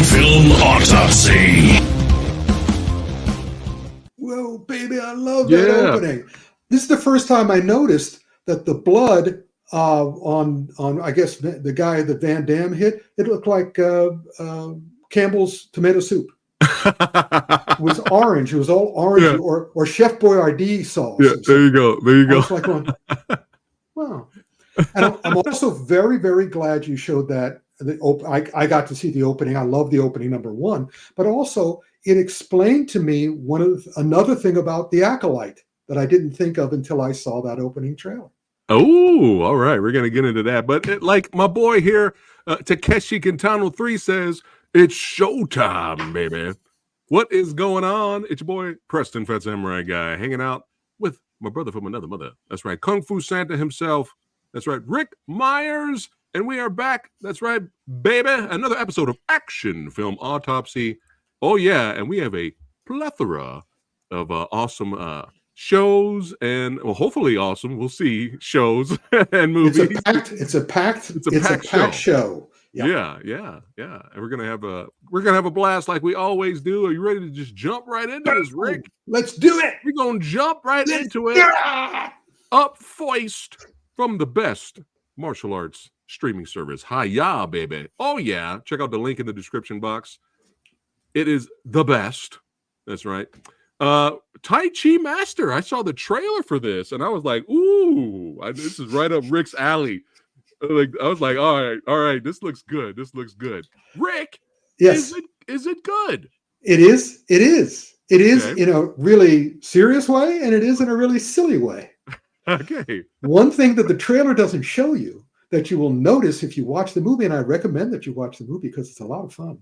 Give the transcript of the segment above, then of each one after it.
Film Autopsy. Whoa, baby, I love that opening. This is the first time I noticed that the blood on I guess the guy that Van Damme hit, it looked like Campbell's tomato soup. It was orange. It was all orange, or Chef Boyardee sauce. Yeah, there you go. There you go. I was like going, wow. And I'm also very, very glad you showed that. I got to see the opening. I love the opening, number one, but also it explained to me another thing about the Acolyte that I didn't think of until I saw that opening trailer. Oh, all right. We're going to get into that. But like my boy here, Takeshi Kintano 3 says, it's showtime, baby. What is going on? It's your boy, Preston PhatSamuraiGuy, hanging out with my brother from another mother. That's right. Kung Fu Santa himself. That's right. Rick Myers. And we are back. That's right, baby. Another episode of Action Film Autopsy. Oh, yeah. And we have a plethora of awesome shows and, well, hopefully awesome. We'll see, shows and movies. It's a packed show. Yep. Yeah. And we're gonna have a blast like we always do. Are you ready to just jump right into this, Rick? Let's do it. We're gonna jump right into it. Up foist from the best martial arts streaming service, Hi-yah, baby. Oh yeah. Check out the link in the description box. It is the best. That's right. Tai Chi Master. I saw the trailer for this and I was like, ooh, this is right up Rick's alley. I was like, all right, this looks good. Rick, yes, is it good? It is Okay. in a really serious way, and it is in a really silly way. Okay. One thing that the trailer doesn't show you that you will notice if you watch the movie, and I recommend that you watch the movie because it's a lot of fun.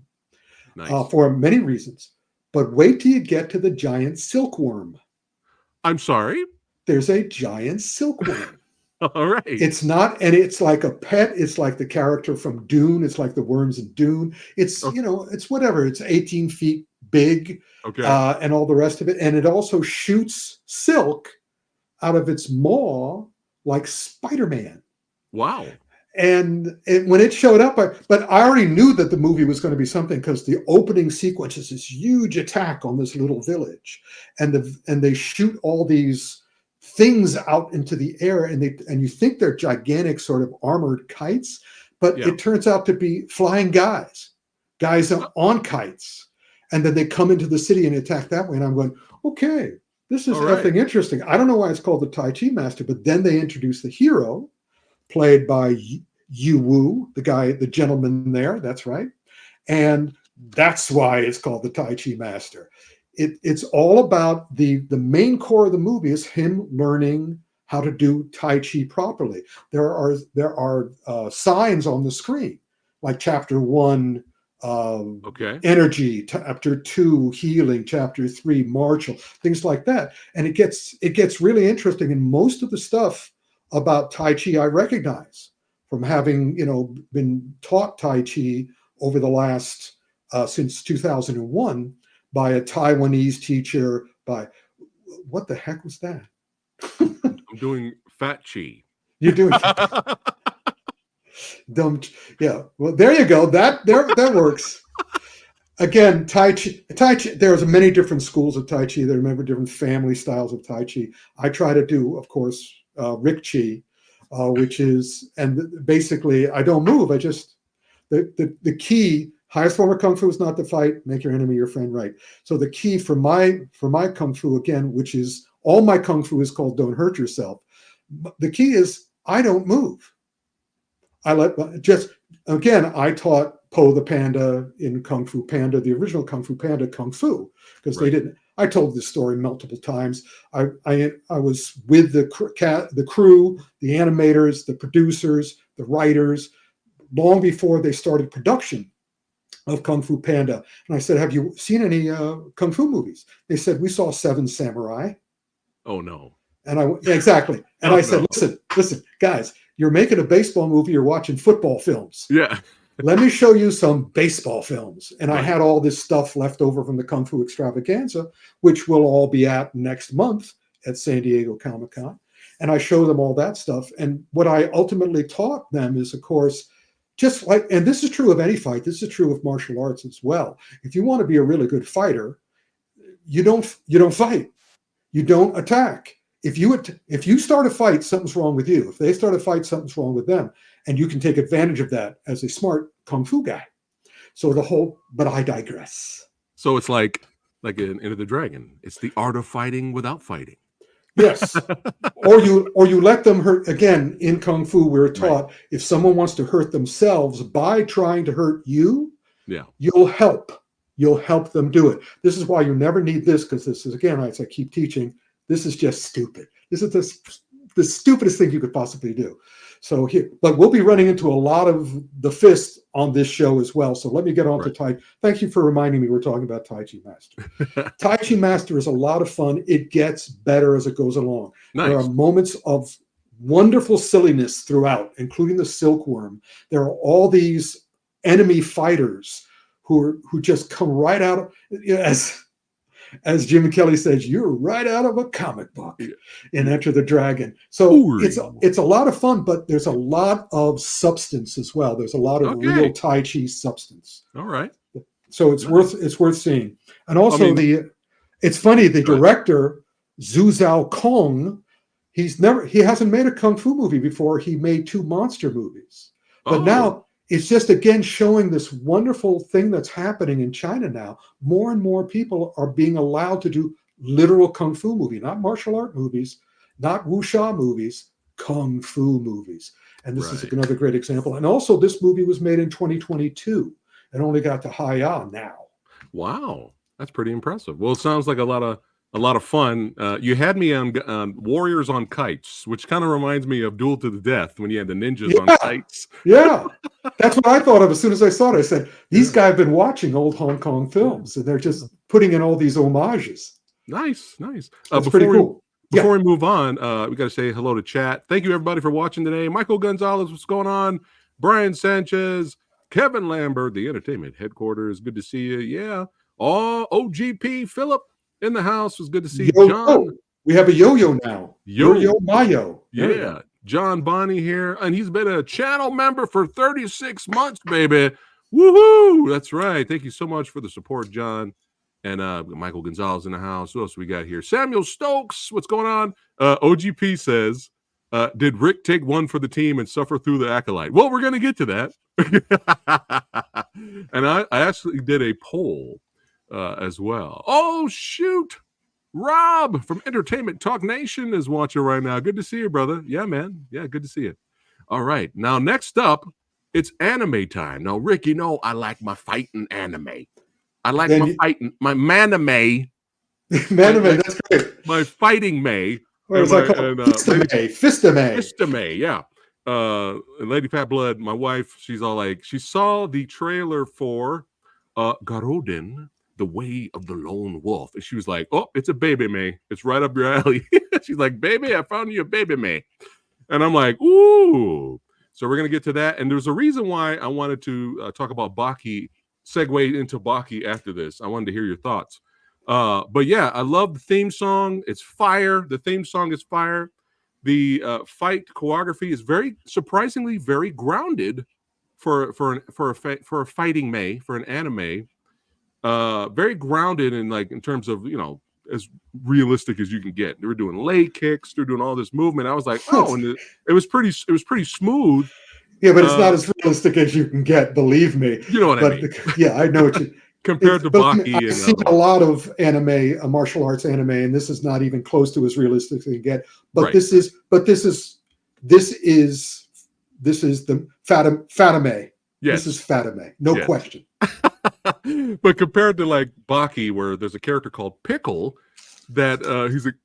Nice. For many reasons. But wait till you get to the giant silkworm. I'm sorry? There's a giant silkworm. All right. It's not, and it's like a pet. It's like the character from Dune. It's like the worms in Dune. It's, okay. It's whatever. It's 18 feet big, okay, and all the rest of it. And it also shoots silk out of its maw like Spider-Man. Wow. And when it showed up, but I already knew that the movie was going to be something because the opening sequence is this huge attack on this little village, and they shoot all these things out into the air, and you think they're gigantic sort of armored kites, but it turns out to be flying guys on kites, and then they come into the city and attack that way. And I'm going, okay, this is effing interesting. I don't know why it's called the Tai Chi Master, but then they introduce the hero, played by Yu Wu, the gentleman there. That's right, and that's why it's called the Tai Chi Master. It's all about the main core of the movie is him learning how to do Tai Chi properly. There are signs on the screen, like chapter 1, energy, chapter 2, healing, chapter 3, martial, things like that. And it gets really interesting. And most of the stuff about Tai Chi I recognize from having been taught Tai Chi over the last since 2001. By a Taiwanese teacher, what the heck was that? I'm doing Fat Chi. You're doing dumb. Yeah. Well, there you go. That works. Again, Tai Chi. There's many different schools of Tai Chi. There are many different family styles of Tai Chi. I try to do, of course, Rick Chi, which is, and basically I don't move. I just the key. Highest form of Kung Fu is not to fight, make your enemy your friend, right? So the key for my Kung Fu, again, which is all my Kung Fu is called don't hurt yourself. The key is I don't move. I taught Po the Panda in Kung Fu Panda, the original Kung Fu Panda Kung Fu, because they didn't. I told this story multiple times. I was with the crew, the animators, the producers, the writers, long before they started production of Kung Fu Panda. And I said, have you seen any Kung Fu movies? They said, we saw 7 Samurai. Oh, no. And exactly. And I said, listen, guys, you're making a baseball movie, you're watching football films. Yeah. Let me show you some baseball films. And I had all this stuff left over from the Kung Fu Extravaganza, which we'll all be at next month at San Diego Comic-Con. And I show them all that stuff. And what I ultimately taught them is, of course, just like, and this is true of any fight. This is true of martial arts as well. If you want to be a really good fighter, you don't fight. You don't attack. If you start a fight, something's wrong with you. If they start a fight, something's wrong with them, and you can take advantage of that as a smart kung fu guy. So but I digress. So it's like in Enter the Dragon. It's the art of fighting without fighting. Yes. or you let them hurt. Again, in kung fu, we're taught if someone wants to hurt themselves by trying to hurt you, you'll help them do it. This is why you never need this, because this is, again, as I keep teaching, this is just stupid. This is the stupidest thing you could possibly do. So here, but we'll be running into a lot of the fist on this show as well. So let me get on to Tai. Thank you for reminding me we're talking about Tai Chi Master. Tai Chi Master is a lot of fun. It gets better as it goes along. Nice. There are moments of wonderful silliness throughout, including the silkworm. There are all these enemy fighters who just come right out of, as Jim Kelly says, you're right out of a comic book in Enter the Dragon. So it's a lot of fun, but there's a lot of substance as well. There's a lot of real Tai Chi substance. All right. So it's worth seeing. And also it's funny, the director, Zhu Zhao Kong, he hasn't made a kung fu movie before. He made 2 monster movies. But now it's just, again, showing this wonderful thing that's happening in China now. More and more people are being allowed to do literal kung fu movie, not martial art movies, not wuxia movies, kung fu movies. And this is another great example. And also, this movie was made in 2022 and only got to Hi-yah now. Wow, that's pretty impressive. Well, it sounds like a lot of fun. You had me on Warriors on Kites, which kind of reminds me of Duel to the Death when you had the ninjas on kites. Yeah, that's what I thought of as soon as I saw it. I said, these guys have been watching old Hong Kong films, and they're just putting in all these homages. Nice. That's pretty cool. Before we move on, we got to say hello to chat. Thank you, everybody, for watching today. Michael Gonzalez, what's going on? Brian Sanchez, Kevin Lambert, the entertainment headquarters. Good to see you. Yeah. OGP Philip in the house. Was good to see John. We have a yo-yo now. Yo-yo Mayo. Yeah. John Bonney here. And he's been a channel member for 36 months, baby. Woohoo! That's right. Thank you so much for the support, John. And Michael Gonzalez in the house. Who else we got here? Samuel Stokes. What's going on? OGP says, did Rick take one for the team and suffer through the Acolyte? Well, we're going to get to that. And I actually did a poll as well. Oh, shoot. Rob from Entertainment Talk Nation is watching right now. Good to see you, brother. Yeah, man. Yeah, good to see you. All right. Now, next up, it's anime time. Now, Rick, you know I like my fighting anime. I like my manime. Manime, that's great. My fighting May. Or is that called Fistame. Fistame, yeah. And Lady Fat Blood, my wife, she's all like, she saw the trailer for Garouden, The Way of the Lone Wolf. And she was like, oh, it's a baby May. It's right up your alley. She's like, baby, I found you a baby May. And I'm like, ooh. So we're going to get to that. And there's a reason why I wanted to talk about Baki, segue into Baki after this. I wanted to hear your thoughts. But yeah, I love the theme song. It's fire. The theme song is fire. The fight choreography is surprisingly very grounded for a fighting May, for an anime. Very grounded in terms of, as realistic as you can get. They were doing leg kicks. They're doing all this movement. I was like, oh, and it was pretty smooth. Yeah, but it's not as realistic as you can get. Believe me. You know what I mean? Yeah, I know what you. Compared to Baki, I've seen a lot of anime, martial arts anime, and this is not even close to as realistic as you can get. But this is the Fatame. Yes. This is Fatame, no question. But compared to like Baki, where there's a character called Pickle, that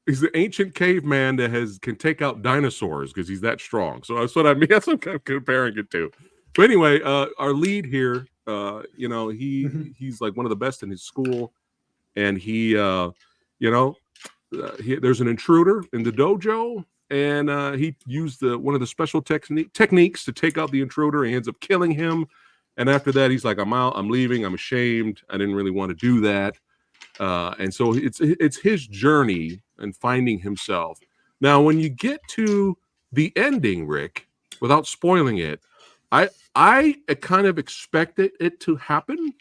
he's an ancient caveman that can take out dinosaurs because he's that strong. So that's what I mean. That's what I'm kind of comparing it to. But anyway, our lead here, he's like one of the best in his school, and there's an intruder in the dojo, and he used one of the special techniques to take out the intruder. He ends up killing him, and after that, he's like, "I'm out. I'm leaving. I'm ashamed. I didn't really want to do that." And so it's his journey and finding himself. Now, when you get to the ending, Rick, without spoiling it, I kind of expected it to happen,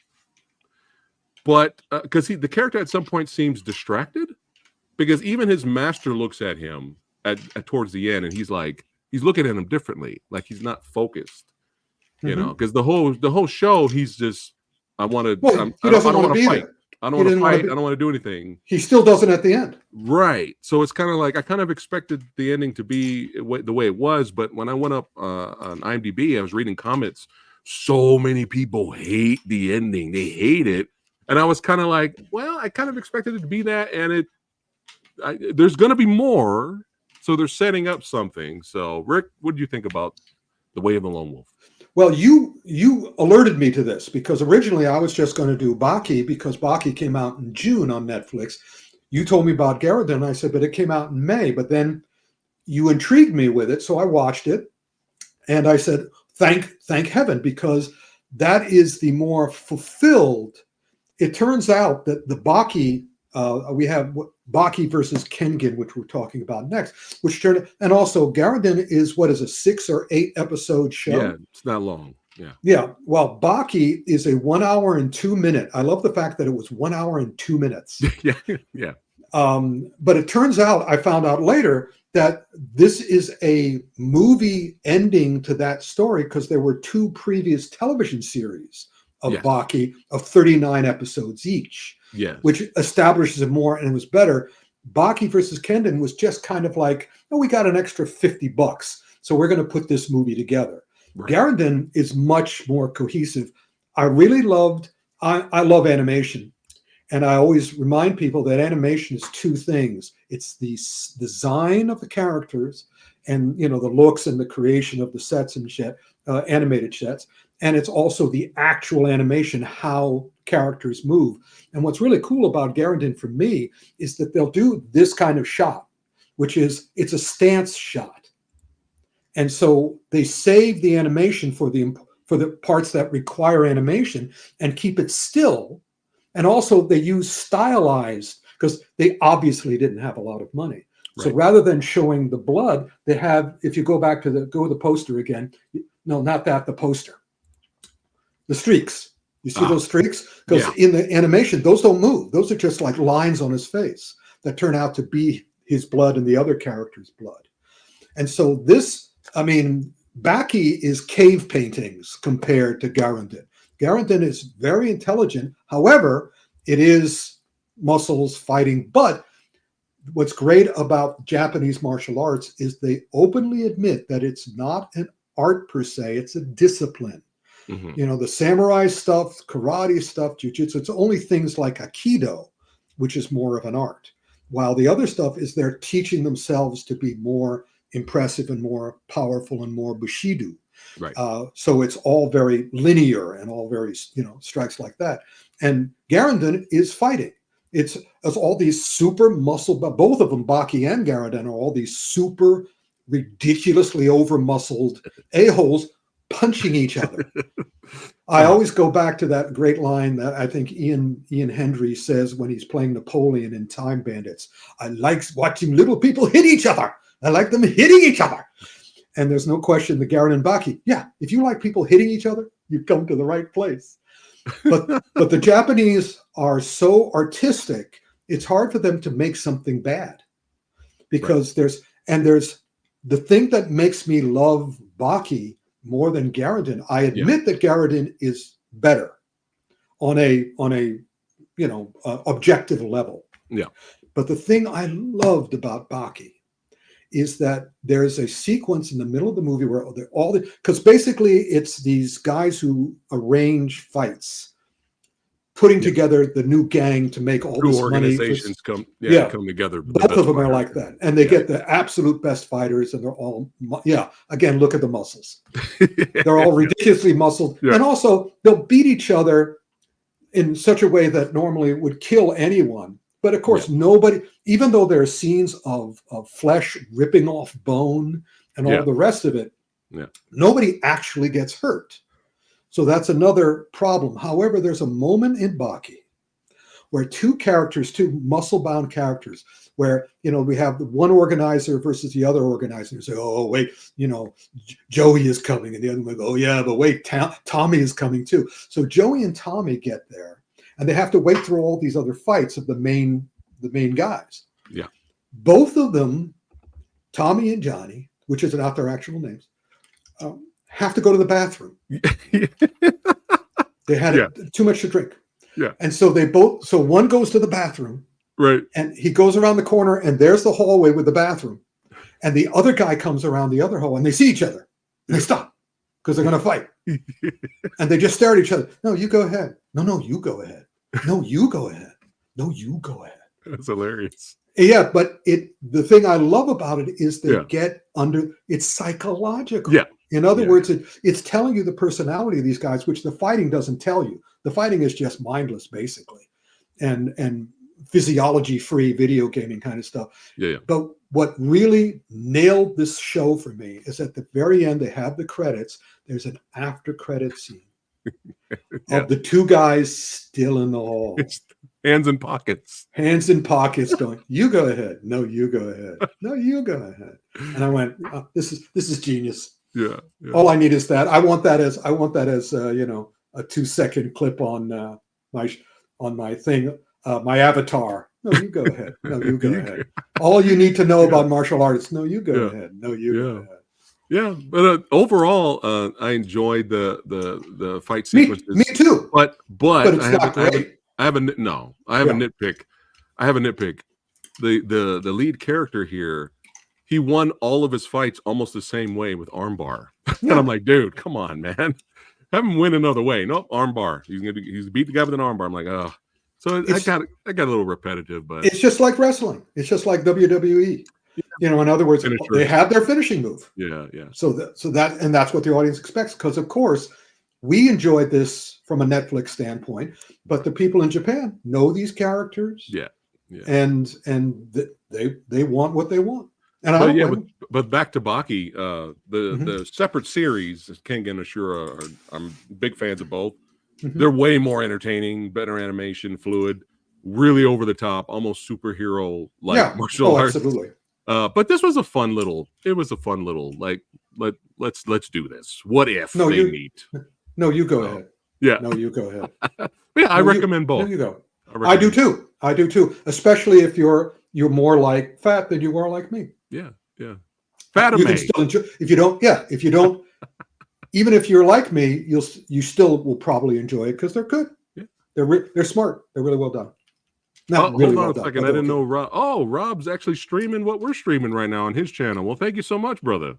but because the character at some point seems distracted, because even his master looks at him at towards the end, and he's looking at him differently, like he's not focused, because the whole show he's just Well, he I don't doesn't want to want to be fight. there. I don't He want to didn't want fight. to I be. don't want to do anything. He still doesn't at the end. Right. So it's kind of like I kind of expected the ending to be the way it was, but when I went up on IMDb, I was reading comments. So many people hate the ending. They hate it, and I was kind of like, well, I kind of expected it to be that, and there's going to be more, so they're setting up something. So, Rick, what do you think about The Way of the Lone Wolf? Well, you alerted me to this because originally I was just going to do Baki because Baki came out in June on Netflix. You told me about Garouden. I said, but it came out in May. But then you intrigued me with it, so I watched it, and I said, thank heaven, because that is the more fulfilled. It turns out that the Baki, we have Baki versus Kengan, which we're talking about next, and also Garouden is what is a 6 or 8 episode show. Yeah, it's not long. Yeah. Yeah. Well, Baki is a 1 hour and 2 minute. I love the fact that it was 1 hour and 2 minutes. Yeah. Yeah. But it turns out, I found out later that this is a movie ending to that story because there were 2 previous television series of Baki of 39 episodes each, which establishes it more and it was better. Baki versus Kengan was just kind of like, oh, we got an extra $50, so we're going to put this movie together. Right. Garouden is much more cohesive. I really loved, I love animation. And I always remind people that animation is 2 things. It's the design of the characters and, the looks and the creation of the sets and shit, animated sets. And it's also the actual animation, how characters move. And what's really cool about Garouden for me is that they'll do this kind of shot, which is, it's a stance shot. And so they save the animation for the parts that require animation and keep it still. And also they use stylized, because they obviously didn't have a lot of money. Right. So rather than showing the blood, they have, if you go back to the poster again, no, not that, the poster. The streaks. You see those streaks? Because in the animation, those don't move. Those are just like lines on his face that turn out to be his blood and the other character's blood. And so this, Baki is cave paintings compared to Garouden. Garouden is very intelligent. However, it is muscles fighting. But what's great about Japanese martial arts is they openly admit that it's not an art per se, it's a discipline. Mm-hmm. The samurai stuff, karate stuff, jiu-jitsu, it's only things like Aikido, which is more of an art. While the other stuff is they're teaching themselves to be more impressive and more powerful and more bushido. Right. So it's all very linear and all very, strikes like that. And Garouden is fighting. It's all these super muscle, but both of them, Baki and Garouden, are all these super ridiculously over-muscled a-holes punching each other. I always go back to that great line that I think Ian Hendry says when he's playing Napoleon in Time Bandits. I like watching little people hit each other. I like them hitting each other. And there's no question the Garouden Baki, if you like people hitting each other, you come to the right place. But the Japanese are so artistic, it's hard for them to make something bad. Because there's the thing that makes me love Baki more than Garouden. I admit that Garouden is better on a objective level. Yeah. But the thing I loved about Baki is that there's a sequence in the middle of the movie where because basically it's these guys who arrange fights, putting together the new gang to make all this organizations money. Come together. Both of them are like that. And they get the absolute best fighters, and they're all, again, look at the muscles. They're all ridiculously muscled. Yeah. And also they'll beat each other in such a way that normally would kill anyone. But of course, nobody, even though there are scenes of flesh ripping off bone and all the rest of it, nobody actually gets hurt. So that's another problem. However, there's a moment in Baki where two muscle-bound characters, where we have the one organizer versus the other organizer. You say, oh wait, Joey is coming, and the other one goes, oh yeah, but wait, Tommy is coming too. So Joey and Tommy get there, and they have to wait through all these other fights of the main guys. Yeah. Both of them, Tommy and Johnny, which is not their actual names, have to go to the bathroom. They had too much to drink. Yeah. And so one goes to the bathroom. Right. And he goes around the corner, and there's the hallway with the bathroom. And the other guy comes around the other hall, and they see each other. And they stop because they're going to fight. And they just stare at each other. No, you go ahead. No, you go ahead. No, you go ahead. No, you go ahead. That's hilarious. Yeah, but the thing I love about it is they get under, it's psychological. Yeah. In other words, it's telling you the personality of these guys, which the fighting doesn't tell you. The fighting is just mindless, basically, and physiology-free video gaming kind of stuff. Yeah. But what really nailed this show for me is at the very end, they have the credits. There's an after-credit scene of the two guys still in the hall. It's hands in pockets. Hands in pockets going, you go ahead. No, you go ahead. No, you go ahead. And I went, oh, this is genius. Yeah. All I need is that. I want that as a 2-second clip on my thing, my avatar. No, you go ahead. No, you go ahead. All you need to know about martial arts. No, you go ahead. No, you go ahead. Yeah, but overall, I enjoyed the fight sequences. Me too. But it's not great. I have a nitpick. I have a nitpick. The lead character here, he won all of his fights almost the same way with armbar. And I'm like, dude, come on, man. Have him win another way. Nope, armbar. He's beat the guy with an armbar. I'm like, oh. So I got a little repetitive, but it's just like wrestling. It's just like WWE. In other words, they have their finishing move. Yeah. So that's what the audience expects, because of course we enjoyed this from a Netflix standpoint, but the people in Japan know these characters. Yeah. And they want what they want. And but back to Baki, the separate series, Kengan and Ashura, I'm big fans of both. They're way more entertaining, better animation, fluid, really over the top, almost superhero like martial arts. Absolutely. But this was a fun little like let's do this. What if they meet? No, you go ahead. Yeah. No, you go ahead. I recommend both. No, you go. I do too. Especially if you're more like Fat than you are like me. Yeah. Fat you can still enjoy, if you don't even if you're like me, you still will probably enjoy it because they're good. Yeah. They're smart. They're really well done. Hold on a second. I didn't know Rob's actually streaming what we're streaming right now on his channel. Well, thank you so much, brother.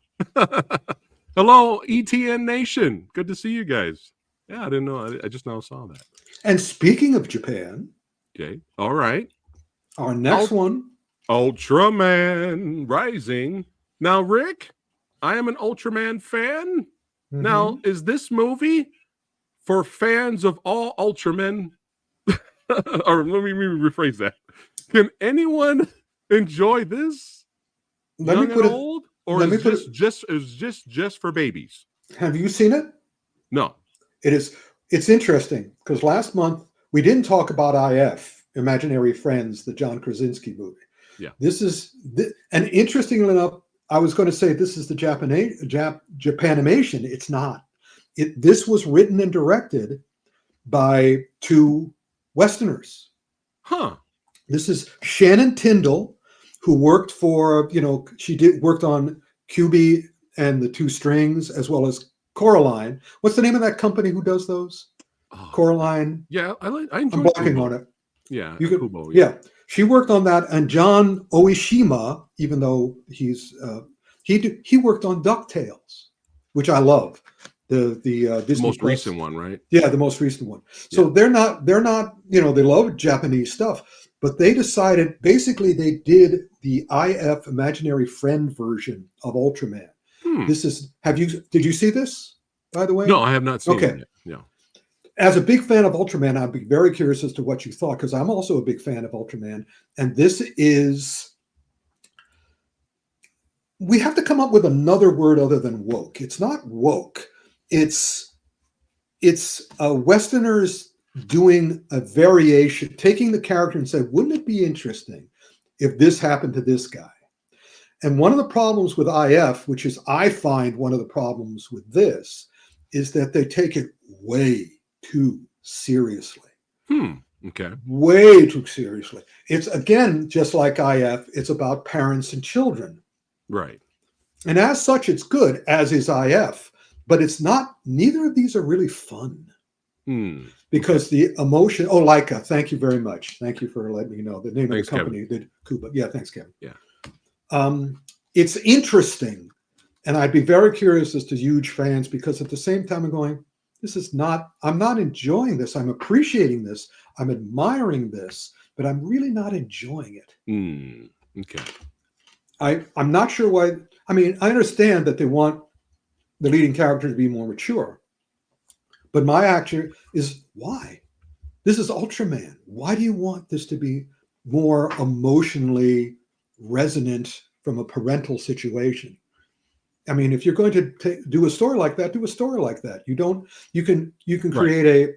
Hello, ETN Nation. Good to see you guys. Yeah, I didn't know. I just now saw that. And speaking of Japan, okay, all right. Our next one, Ultraman Rising. Now, Rick, I am an Ultraman fan. Now, is this movie for fans of all Ultramen? Or let me rephrase that. Can anyone enjoy this? Let me put it old, or is it just for babies? Have you seen it? No. It's interesting because last month we didn't talk about IF, Imaginary Friends, the John Krasinski movie. Yeah. And interestingly enough, I was going to say this is the Japanimation. It's not. This was written and directed by two Westerners. Huh. This is Shannon Tyndall, who worked for, worked on QB and the Two Strings, as well as Coraline. What's the name of that company who does those? Coraline. Yeah, I enjoy I'm blanking Kubo. on it. Yeah, Kubo, yeah. She worked on that, and John Oishima, even though he worked on DuckTales, which I love. The Disney most recent one, right? Yeah, the most recent one. So they're not, they love Japanese stuff, but they decided, basically they did the IF Imaginary Friend version of Ultraman. Did you see this, by the way? No, I have not seen it yet. Yeah. As a big fan of Ultraman, I'd be very curious as to what you thought, because I'm also a big fan of Ultraman. And we have to come up with another word other than woke. It's not woke. It's Westerners doing a variation, taking the character and say, wouldn't it be interesting if this happened to this guy? And one of the problems with IF, which is I find one of the problems with this, is that they take it way too seriously. Okay. Way too seriously. It's, again, just like IF, it's about parents and children. Right. And as such, it's good, as is IF. But it's not, neither of these are really fun. Because the emotion, Leica, thank you very much. Thank you for letting me know the name of the company that Kuba. Yeah, thanks, Kevin. Yeah. It's interesting. And I'd be very curious as to huge fans, because at the same time I'm going, I'm not enjoying this. I'm appreciating this. I'm admiring this, but I'm really not enjoying it. Okay. I'm not sure why. I mean, I understand that they want the leading character to be more mature, but my action is, why? This is Ultraman. Why do you want this to be more emotionally resonant from a parental situation? I mean, if you're going to do a story like that, do a story like that. You can create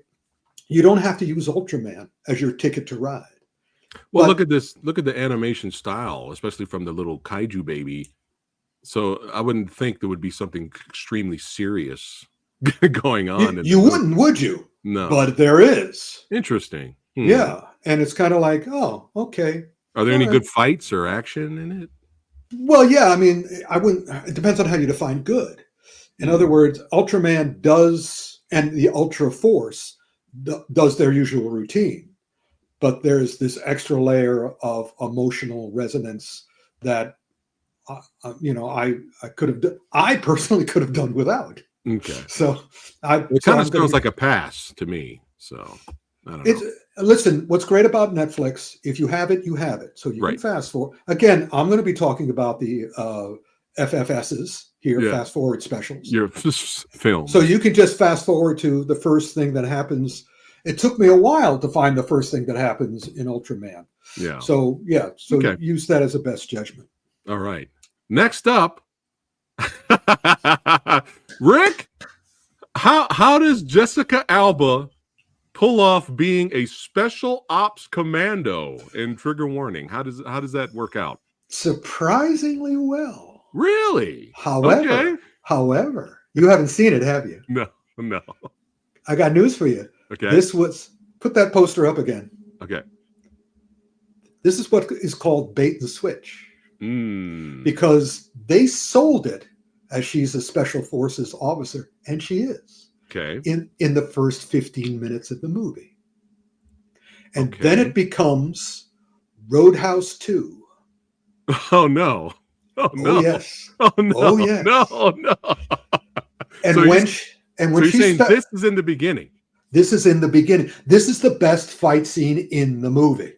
you don't have to use Ultraman as your ticket to ride. Well, look at this. Look at the animation style, especially from the little kaiju baby. So I wouldn't think there would be something extremely serious going on. You wouldn't, would you? No. But there is. Interesting. Yeah. And it's kind of like, oh, okay. Are there any good fights or action in it? Well, yeah. I mean, it depends on how you define good. In other words, Ultraman does, and the Ultra Force does their usual routine. But there's this extra layer of emotional resonance that, I personally could have done without. Okay. So it kind of sounds like a pass to me. So I don't know. Listen, what's great about Netflix, if you have it, you have it. So you can fast forward. Again, I'm going to be talking about the FFSs here, fast forward specials. Your film. So you can just fast forward to the first thing that happens. It took me a while to find the first thing that happens in Ultraman. Yeah. So use that as a best judgment. All right. Next up, Rick, how does Jessica Alba pull off being a special ops commando in Trigger Warning? How does that work out? Surprisingly well. Really? However, you haven't seen it, have you? No. I got news for you. Okay. Put that poster up again. Okay. This is what is called bait and switch. Because they sold it as she's a special forces officer, and she is. Okay. In the first 15 minutes of the movie. And then it becomes Roadhouse 2. Oh no. Oh no. Oh yes. Oh no. Oh yes. No. And so when she's saying this is in the beginning. This is in the beginning. This is the best fight scene in the movie.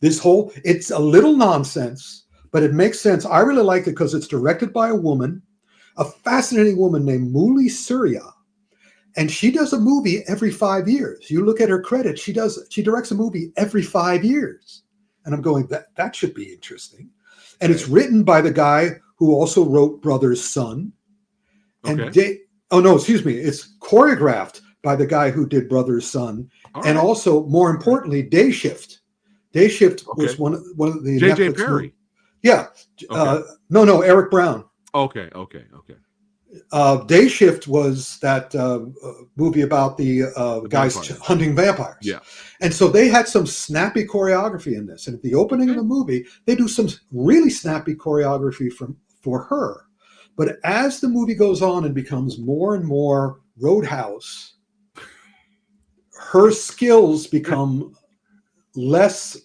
It's a little nonsense, but it makes sense. I really like it because it's directed by a woman, a fascinating woman named Muli Surya. And she does a movie every 5 years. You look at her credits, she directs a movie every 5 years. And I'm going, that should be interesting. And it's written by the guy who also wrote Brother's Son. And it's choreographed by the guy who did Brother's Son. And also, more importantly, Day Shift. Day Shift was one of the J.J. Netflix Perry. movies. Yeah. No, Eric Brown. Okay. Day Shift was that movie about the guys hunting vampires. Yeah. And so they had some snappy choreography in this. And at the opening of the movie, they do some really snappy choreography for her. But as the movie goes on and becomes more and more Roadhouse, her skills become less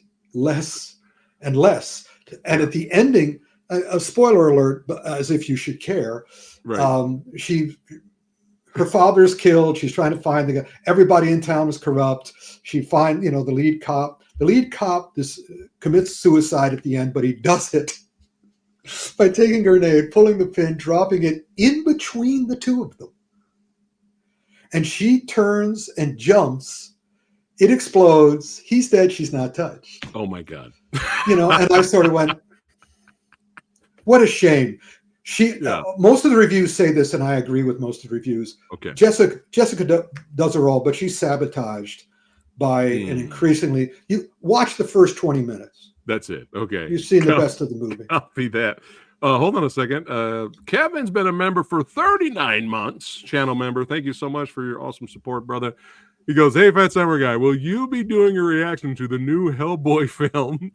and less. And at the ending, a spoiler alert, as if you should care. Right. Her father's killed. She's trying to find the guy. Everybody in town is corrupt. She finds, the lead cop. The lead cop commits suicide at the end, but he does it by taking a grenade, pulling the pin, dropping it in between the two of them. And she turns and jumps. It explodes. He's dead. She's not touched. Oh my God. And I sort of went, what a shame. Most of the reviews say this, and I agree with most of the reviews. Okay. Jessica does her all, but she's sabotaged by an increasingly. You watch the first 20 minutes. That's it. Okay. You've seen the best of the movie. Copy that. Hold on a second. Kevin's been a member for 39 months, channel member. Thank you so much for your awesome support, brother. He goes, hey, PhatSamuraiGuy, will you be doing a reaction to the new Hellboy film?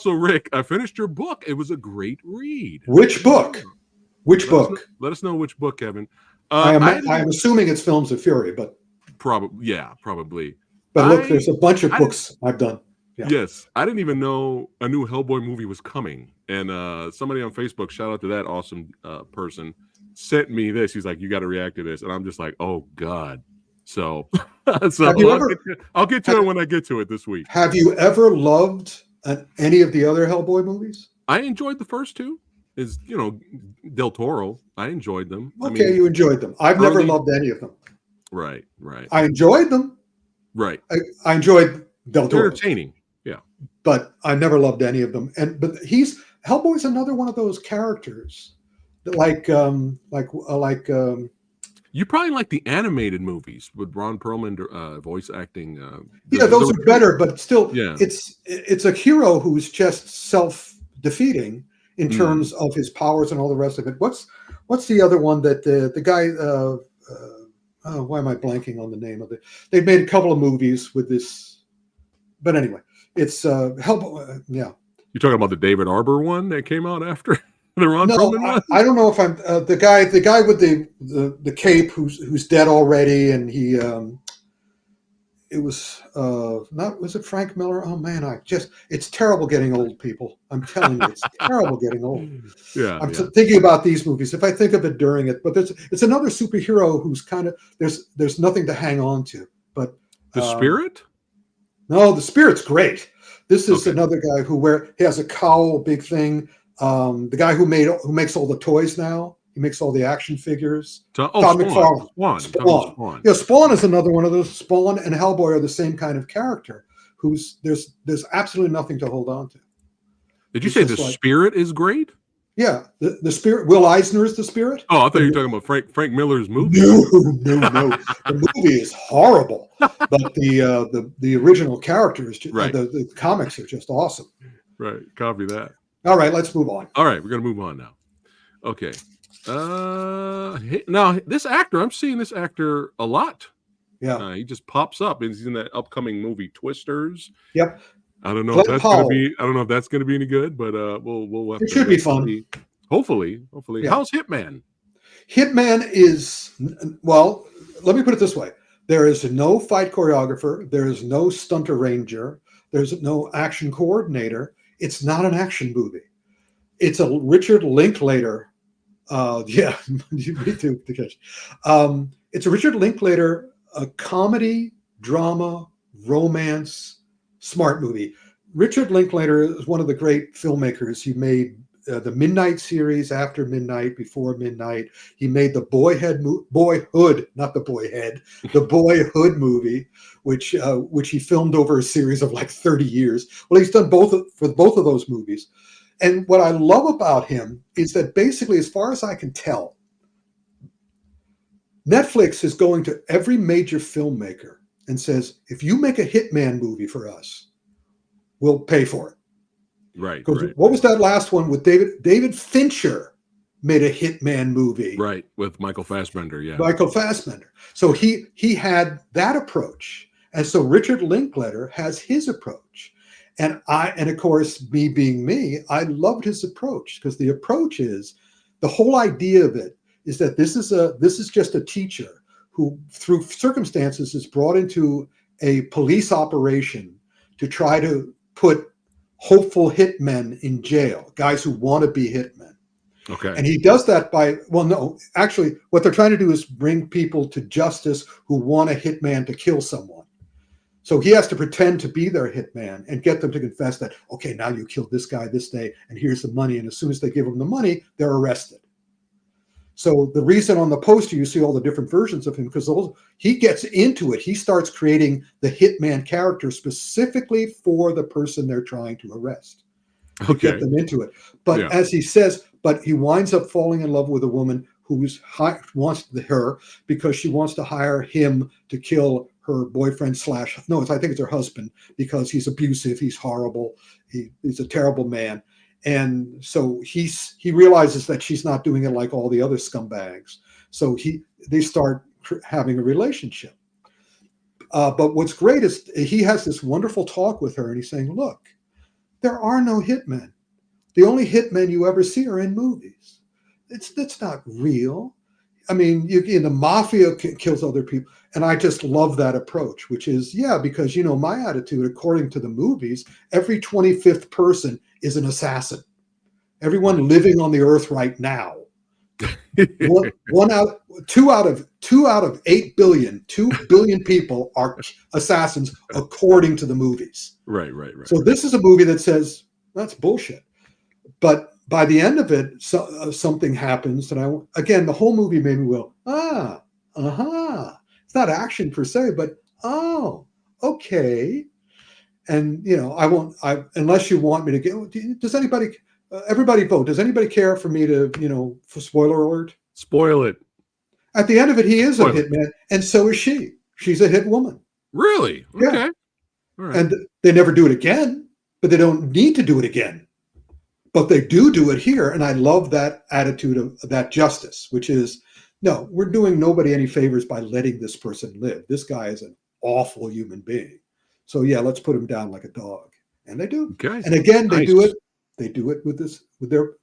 Rick, I finished your book. It was a great read. Which book? Let us know which book, Kevin. I'm assuming it's Films of Fury, but probably. But look, there's a bunch of books I've done. Yeah. Yes, I didn't even know a new Hellboy movie was coming, and somebody on Facebook, shout out to that awesome person, sent me this. He's like, "You got to react to this," and I'm just like, "Oh God!" So, I'll get to it when I get to it this week. Have you ever loved any of the other Hellboy movies? I enjoyed the first two. Is Del Toro. I enjoyed them. Okay, you enjoyed them. I've never loved any of them. Right. I enjoyed them. Right. I enjoyed Del Toro. Entertaining. Yeah. But I never loved any of them. But Hellboy's another one of those characters that like you probably like the animated movies with Ron Perlman voice acting. Those are better, but still, it's a hero who's just self-defeating in terms of his powers and all the rest of it. What's the other one that the guy? Why am I blanking on the name of it? They've made a couple of movies with this, but anyway, it's Hellboy. Yeah, you're talking about the David Arbor one that came out after. I don't know if I'm the guy with the cape who's dead already, and he was it Frank Miller? Oh man, it's terrible getting old, people. I'm telling you, it's terrible getting old. Yeah, I'm thinking about these movies. If I think of it during it, but it's another superhero who's kind of there's nothing to hang on to. But the Spirit? No, the Spirit's great. This is another guy he has a cowl, big thing. The guy who makes all the toys now, he makes all the action figures. Todd McFarlane. Spawn. Yeah, Spawn is another one of those. Spawn and Hellboy are the same kind of character. There's absolutely nothing to hold on to. Did you say the Spirit is great? Yeah, the Spirit. Will Eisner's the Spirit. Oh, I thought you were talking about Frank Miller's movie. No. The movie is horrible, but the original characters, the comics are just awesome. Right, copy that. All right, let's move on. All right, we're going to move on now. Okay. Now, this actor, I'm seeing this actor a lot. Yeah. He just pops up, and he's in that upcoming movie Twisters. Yep. I don't know if that's going to be. I don't know if that's going to be any good, but we'll. It should be fun. Hopefully. Yeah. How's Hitman? Hitman is well. Let me put it this way: there is no fight choreographer. There is no stunt arranger. There's no action coordinator. It's not an action movie. It's a Richard Linklater. Yeah, me too. It's a Richard Linklater, a comedy, drama, romance, smart movie. Richard Linklater is one of the great filmmakers. He made the Midnight series, After Midnight, Before Midnight. He made the Boyhood, not the Boyhead, the Boyhood movie, which he filmed over a series of like 30 years. Well, he's done both of those movies. And what I love about him is that basically, as far as I can tell, Netflix is going to every major filmmaker and says, if you make a Hitman movie for us, we'll pay for it. Right. What was that last one with David Fincher made a Hitman movie? Right, with Michael Fassbender, yeah. Michael Fassbender. So he had that approach. And so Richard Linklater has his approach. And of course, me being me, I loved his approach, because the approach is, the whole idea of it is that this is just a teacher who, through circumstances, is brought into a police operation to try to put hopeful hitmen in jail, guys who want to be hitmen. Okay. And he does that actually, what they're trying to do is bring people to justice who want a hitman to kill someone. So he has to pretend to be their hitman and get them to confess that, okay, now you killed this guy this day, and here's the money. And as soon as they give him the money, they're arrested. So the reason on the poster you see all the different versions of him, because he gets into it. He starts creating the hitman character specifically for the person they're trying to arrest. to get Okay. them into it. But Yeah. as he says, but he winds up falling in love with a woman wants her because she wants to hire him to kill her boyfriend slash no, I think it's her husband because he's abusive, he's horrible, he's a terrible man. And so he realizes that she's not doing it like all the other scumbags. So they start having a relationship. But what's great is he has this wonderful talk with her, and he's saying, "Look, there are no hitmen. The only hitmen you ever see are in movies. That's not real. I mean, the mafia kills other people." And I just love that approach, which is, yeah, because, my attitude, according to the movies, every 25th person is an assassin. Everyone Right. living on the earth right now. Two out of 8 billion, 2 billion people are assassins according to the movies. Right. So this is a movie that says that's bullshit. But by the end of it, something happens, and again, the whole movie made me go, It's not action per se, but okay. And I won't. Unless you want me to get. Does anybody? Everybody vote. Does anybody care for me to? For spoiler alert. Spoil it. At the end of it, he is a Spoil it. hitman, and so is she. She's a hit woman. Really? Yeah. Okay. All right. And they never do it again, but they don't need to do it again. But they do it here, and I love that attitude of that justice, which is, no, we're doing nobody any favors by letting this person live. This guy is an awful human being. So yeah, let's put him down like a dog. And they do. Okay. And again, they Nice. do it. They do it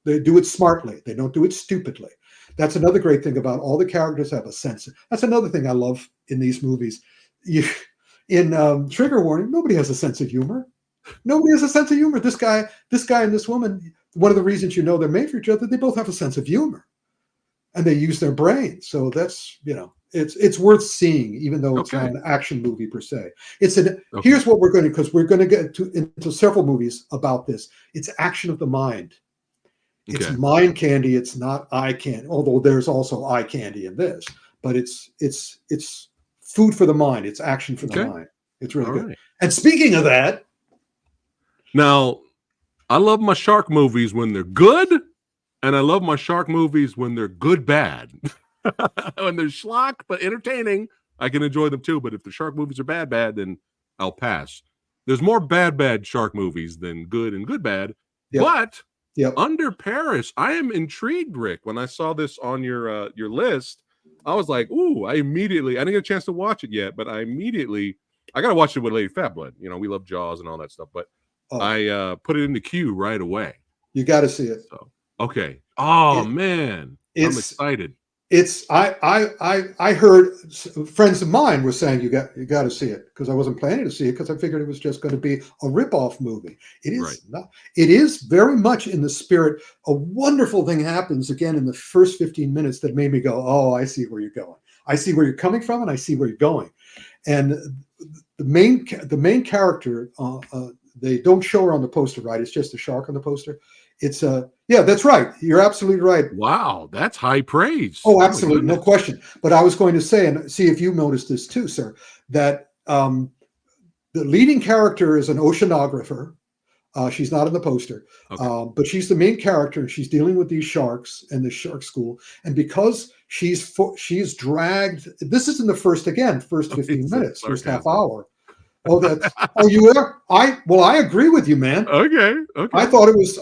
they do it smartly. They don't do it stupidly. That's another great thing about all the characters have a sense. That's another thing I love in these movies. In Trigger Warning, nobody has a sense of humor. Nobody has a sense of humor. This guy and this woman, one of the reasons they're made for each other, they both have a sense of humor. And they use their brains. So that's, it's worth seeing, even though it's not an action movie per se. Here's what we're going to, because we're going to get into several movies about this. It's action of the mind. It's mind candy. It's not eye candy, although there's also eye candy in this. But it's food for the mind. It's action for the mind. It's really good. Right. And speaking of that, now I love my shark movies when they're good, and I love my shark movies when they're good bad. When they're schlock but entertaining, I can enjoy them too. But if the shark movies are bad, then I'll pass. There's more bad shark movies than good and good bad. Yep. But Under Paris, I am intrigued, Rick. When I saw this on your list, I was like, ooh, I didn't get a chance to watch it yet, but I got to watch it with Lady Fat Blood. We love Jaws and all that stuff, but I put it in the queue right away. You got to see it. So, okay. Oh, man. I'm excited. I heard friends of mine were saying you got to see it, because I wasn't planning to see it, because I figured it was just going to be a ripoff movie. It is not. It is very much in the spirit. A wonderful thing happens again in the first 15 minutes that made me go, oh, I see where you're going. I see where you're coming from, and I see where you're going. And the main character, they don't show her on the poster, right? It's just a shark on the poster. It's that's right. You're absolutely right. Wow, that's high praise. Oh, absolutely, no question. But I was going to say, and see if you noticed this too, sir, that the leading character is an oceanographer. She's not in the poster, but she's the main character. She's dealing with these sharks and the shark school, and because she's dragged. This is in the first 15 minutes, first half hour. Oh, you there? I agree with you, man. Okay. I thought it was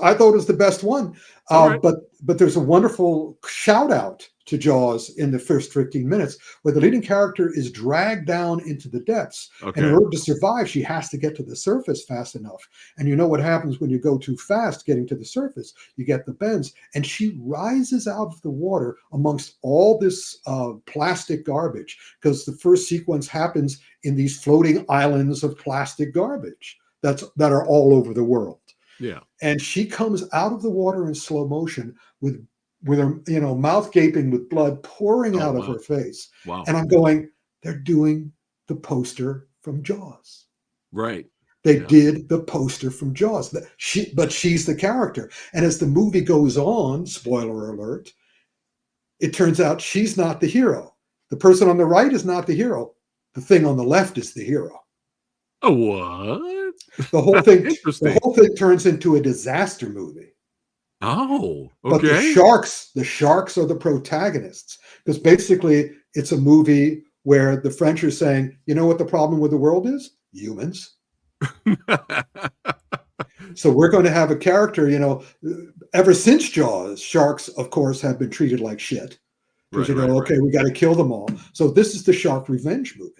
the best one. But there's a wonderful shout out to Jaws in the first 15 minutes, where the leading character is dragged down into the depths. And in order to survive, she has to get to the surface fast enough. And you know what happens when you go too fast getting to the surface? You get the bends, and she rises out of the water amongst all this plastic garbage, because the first sequence happens in these floating islands of plastic garbage that are all over the world. Yeah. And she comes out of the water in slow motion with her mouth gaping with blood pouring out of her face. Wow. And I'm going, they're doing the poster from Jaws. Right. They did the poster from Jaws. But she's the character. And as the movie goes on, spoiler alert, it turns out she's not the hero. The person on the right is not the hero. The thing on the left is the hero. Oh, what? The whole thing, Interesting. the whole thing turns into a disaster movie. Oh, But the okay. sharks are the protagonists, because basically it's a movie where the French are saying, you know what the problem with the world is? Humans. So we're going to have a character, ever since Jaws, sharks, of course, have been treated like shit. Because Right, right, okay, right. we got to kill them all. So this is the shark revenge movie.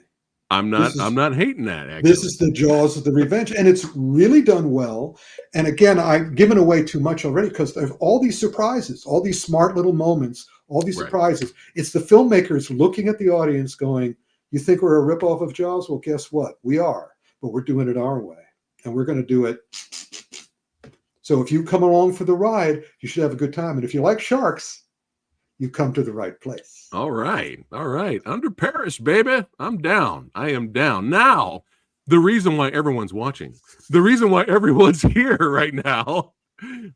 I'm not hating that, This actually. is the Jaws of the revenge, and it's really done well. And again, I've given away too much already because there's all these surprises, all these smart little moments, all these Right. surprises. It's the filmmakers looking at the audience going, you think we're a ripoff of Jaws? Well, guess what? We are, but we're doing it our way. And we're going to do it. So if you come along for the ride, you should have a good time. And if you like sharks, you come to the right place. All right. All right. Under Paris, baby. I'm down. I am down. Now, the reason why everyone's watching, the reason why everyone's here right now,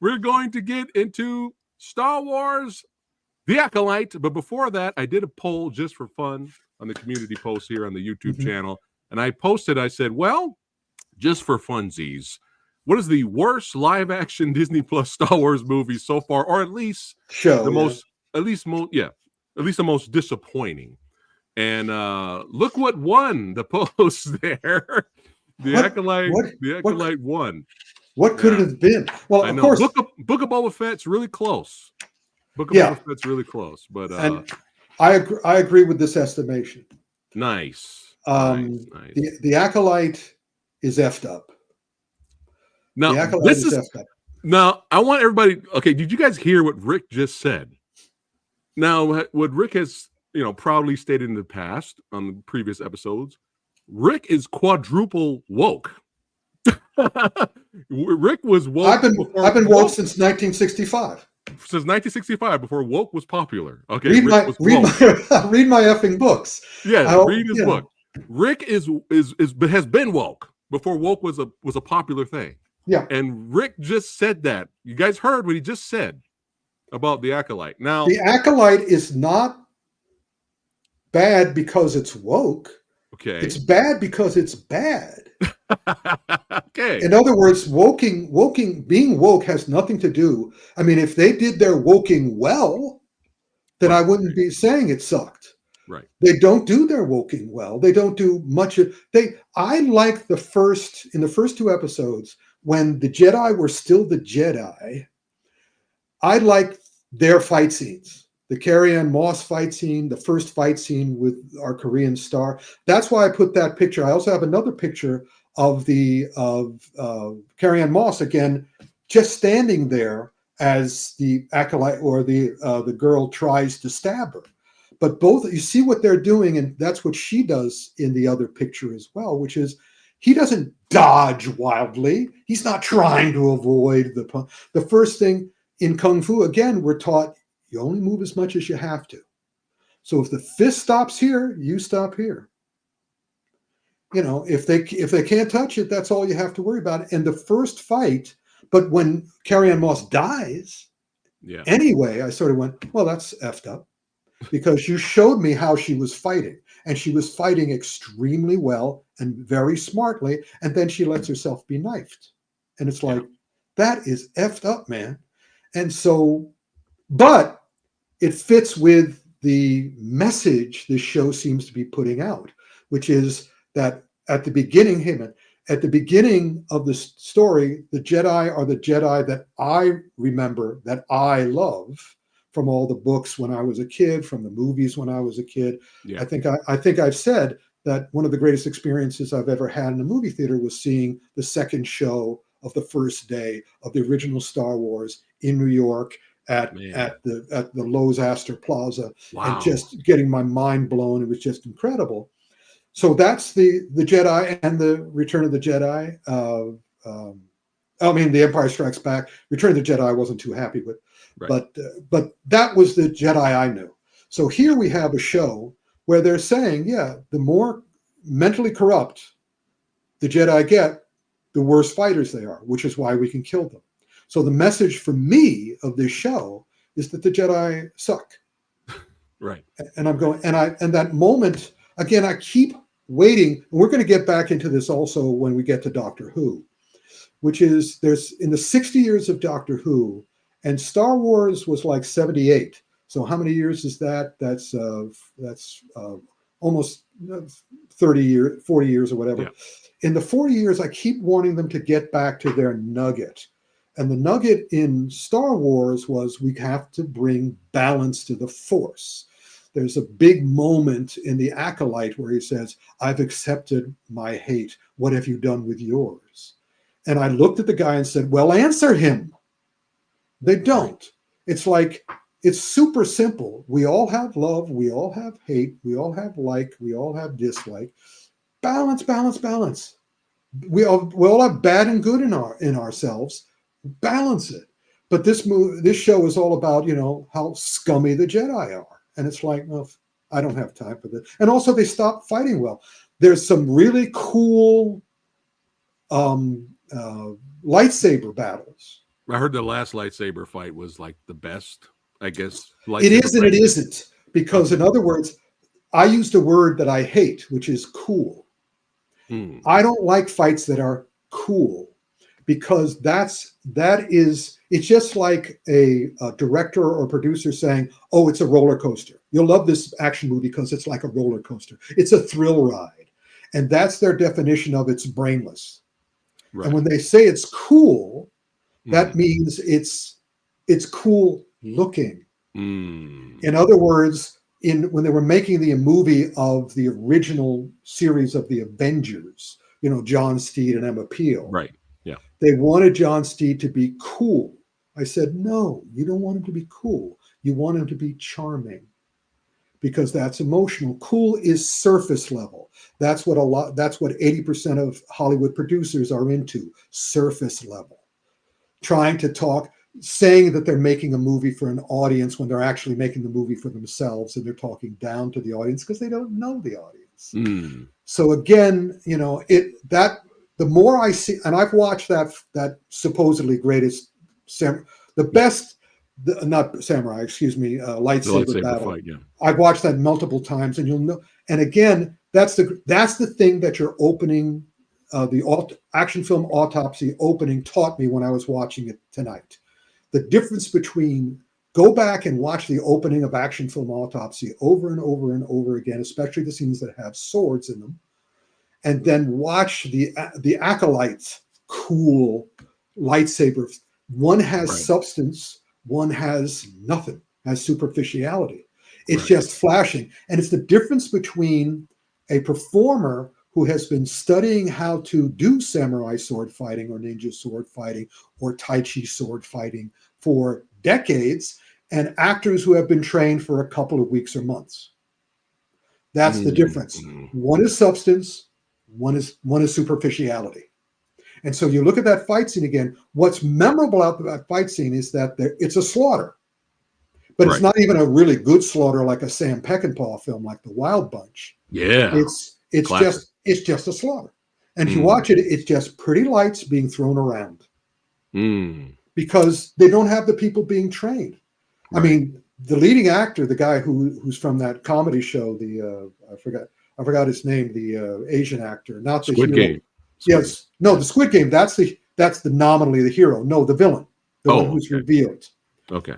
we're going to get into Star Wars, The Acolyte. But before that, I did a poll just for fun on the community post here on the YouTube channel. And I posted, I said, well, just for funsies, what is the worst live action Disney Plus Star Wars movie so far, or at least the most, at least the most disappointing? And look what won the post there. The Acolyte won. What could it have been? Well, I of know. course, Book of Boba Fett's really close. Book of Boba Fett's really close, but and I agree with this estimation. Nice. The Acolyte is effed up. Now, the Acolyte is effed up. Now, I want everybody. Okay, did you guys hear what Rick just said? Now, what Rick has, proudly stated in the past on the previous episodes, Rick is quadruple woke. Rick was woke. I've been woke since 1965. Since 1965, before woke was popular. Okay, read my effing books. Yeah, read his book. Rick has been woke before woke was a popular thing. Yeah, and Rick just said that. You guys heard what he just said about the Acolyte. Now, the Acolyte is not bad because it's woke. Okay, it's bad because it's bad. Okay. In other words, being woke has nothing to do. I mean, if they did their woking well, then I wouldn't be saying it sucked. Right. They don't do their woking well. They don't do much of I like in the first two episodes when the Jedi were still the Jedi. I like their fight scenes. The Carrie-Ann Moss fight scene, the first fight scene with our Korean star. That's why I put that picture. I also have another picture of Carrie-Ann Moss again, just standing there as the Acolyte or the girl tries to stab her. But both, you see what they're doing, and that's what she does in the other picture as well, which is he doesn't dodge wildly. He's not trying to avoid the first thing in Kung Fu. Again, we're taught you only move as much as you have to. So if the fist stops here, you stop here. If they can't touch it, that's all you have to worry about. And the first fight, but when Carrie-Ann Moss dies, anyway, I sort of went, well, that's effed up. Because you showed me how she was fighting, and she was fighting extremely well and very smartly, and then she lets herself be knifed. And it's like, that is effed up, man. And so, but it fits with the message this show seems to be putting out, which is that at the beginning of the story, the Jedi are the Jedi that I remember, that I love from all the books when I was a kid, from the movies when I was a kid. Yeah. I think I've said that one of the greatest experiences I've ever had in a movie theater was seeing the second show of the first day of the original Star Wars in New York at the Lowe's Astor Plaza. Wow. And just getting my mind blown. It was just incredible. So that's the Jedi and the Return of the Jedi. The Empire Strikes Back. Return of the Jedi I wasn't too happy with. Right. But that was the Jedi I knew. So here we have a show where they're saying, the more mentally corrupt the Jedi get, the worse fighters they are, which is why we can kill them. So the message for me of this show is that the Jedi suck. Right. And I'm going, and that moment, again, I keep waiting. And we're going to get back into this also when we get to Doctor Who, which is there's in the 60 years of Doctor Who, and Star Wars was like 78. So how many years is that? That's almost 30 years, 40 years or whatever. Yeah. In the 40 years, I keep wanting them to get back to their nugget. And the nugget in Star Wars was we have to bring balance to the Force. There's a big moment in the Acolyte where he says, I've accepted my hate. What have you done with yours? And I looked at the guy and said, well, answer him. They don't. It's like, it's super simple. We all have love. We all have hate. We all have like. We all have dislike. Balance, balance, balance. We all have bad and good in ourselves. Balance it. But this show is all about, how scummy the Jedi are. And it's like, well, I don't have time for this. And also they stopped fighting well. There's some really cool lightsaber battles. I heard the last lightsaber fight was like the best, I guess. It is and it isn't. Because in other words, I used a word that I hate, which is cool. I don't like fights that are cool, because it's just like a director or producer saying, oh, it's a roller coaster. You'll love this action movie because it's like a roller coaster. It's a thrill ride. And that's their definition of it's brainless. Right. And when they say it's cool, that means it's cool looking. In other words, when they were making the movie of the original series of the Avengers, John Steed and Emma Peel. Right. Yeah. They wanted John Steed to be cool. I said, no, you don't want him to be cool. You want him to be charming, because that's emotional. Cool is surface level. That's what 80% of Hollywood producers are into, surface level. Trying to talk, saying that they're making a movie for an audience when they're actually making the movie for themselves, and they're talking down to the audience because they don't know the audience. So again, the more I see, and I've watched that supposedly greatest, not samurai, excuse me, lightsaber battle. Fight, yeah. I've watched that multiple times, and you'll know. And again, that's the thing that you're opening. The action film Autopsy opening taught me when I was watching it tonight. The difference between go back and watch the opening of action film Autopsy over and over and over again, especially the scenes that have swords in them, and then watch the Acolyte's cool lightsabers. One has substance, one has nothing, has superficiality. It's just flashing. And it's the difference between a performer who has been studying how to do samurai sword fighting or ninja sword fighting or Tai Chi sword fighting for decades, and actors who have been trained for a couple of weeks or months. That's the difference. One is substance, one is superficiality. And so you look at that fight scene again. What's memorable about that fight scene is that it's a slaughter, but it's not even a really good slaughter like a Sam Peckinpah film like The Wild Bunch. Yeah, it's just a slaughter. And if you watch it, it's just pretty lights being thrown around because they don't have the people being trained. I mean, the leading actor, the guy who's from that comedy show, I forgot his name, the Asian actor, not the Squid hero. Game. Yes, no, the Squid Game. That's the nominally the hero. No, the villain, the one who's revealed. Okay.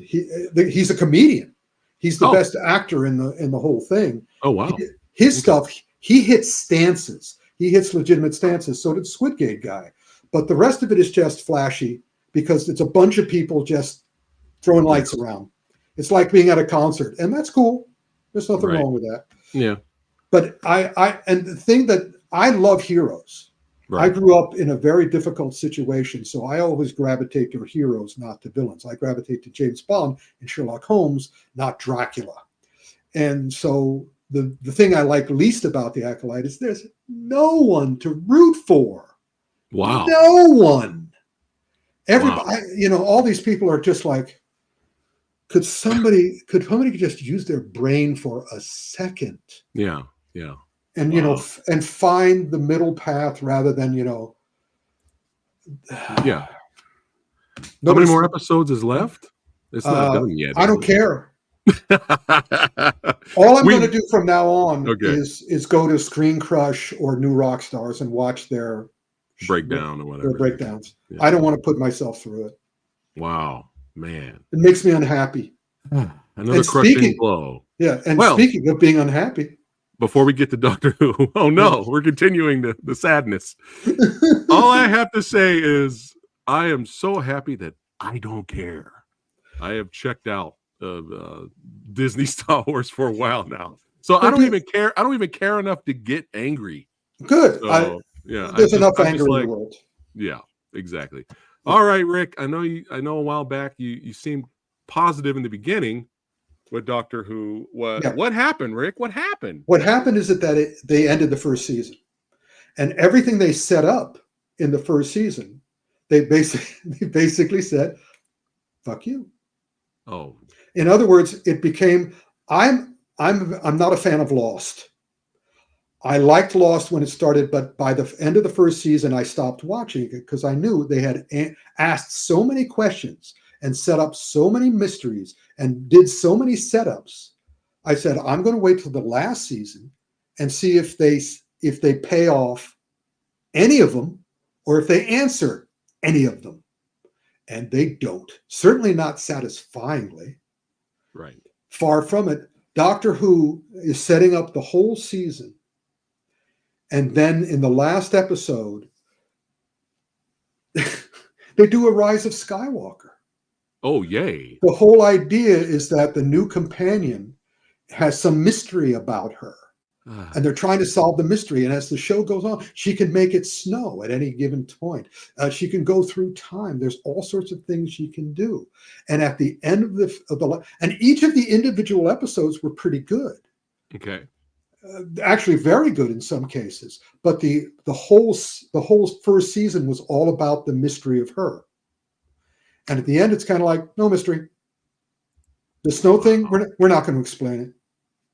He's a comedian. He's the best actor in the whole thing. Oh wow. His stuff. He hits stances. He hits legitimate stances. So did Squid Game guy. But the rest of it is just flashy because it's a bunch of people just throwing lights around. It's like being at a concert, and that's cool. There's nothing wrong with that. Yeah. But and the thing that I love heroes. I grew up in a very difficult situation, so I always gravitate to heroes, not to villains. I gravitate to James Bond and Sherlock Holmes, not Dracula. And so the thing I like least about the Acolyte is there's no one to root for. Wow. No one. Everybody, all these people are just like, could somebody just use their brain for a second? Yeah. Yeah. And and find the middle path rather than How many more episodes is left? It's not done yet. I don't care. All I'm We- going to do from now on Okay. is go to Screen Crush or New Rockstars and watch their Breakdown or whatever. breakdowns. Yeah. I don't want to put myself through it. Wow, man. It makes me unhappy. Another And crushing speaking- blow. Yeah, and Well- speaking of being unhappy, Before we get to Doctor Who, oh no, we're continuing the sadness. All I have to say is I am so happy that I don't care. I have checked out of Disney Star Wars for a while now. So I don't even care. I don't even care enough to get angry. good. So, yeah, There's enough I'm anger in like, the world. yeah, exactly. All right, Rick. I know a while back you seemed positive in the beginning with Doctor Who. What happened, Rick? What happened? What happened is that they ended the first season, and everything they set up in the first season, they basically said, "Fuck you." Oh, In other words, it became I'm not a fan of Lost. I liked Lost when it started, but by the end of the first season, I stopped watching it because I knew they had asked so many questions and set up so many mysteries and did so many setups. I said, I'm going to wait till the last season and see if they pay off any of them or if they answer any of them. And they don't. Certainly not satisfyingly. right. Far from it. Doctor Who is setting up the whole season. And then in the last episode, they do a Rise of Skywalker. Oh, yay. The whole idea is that the new companion has some mystery about her. And they're trying to solve the mystery. And as the show goes on, she can make it snow at any given point. She can go through time. There's all sorts of things she can do. And at the end of and each of the individual episodes were pretty good. Okay. Actually, very good in some cases. But the whole first season was all about the mystery of her. And at the end, it's kind of like, no mystery. The snow thing, we're not going to explain it.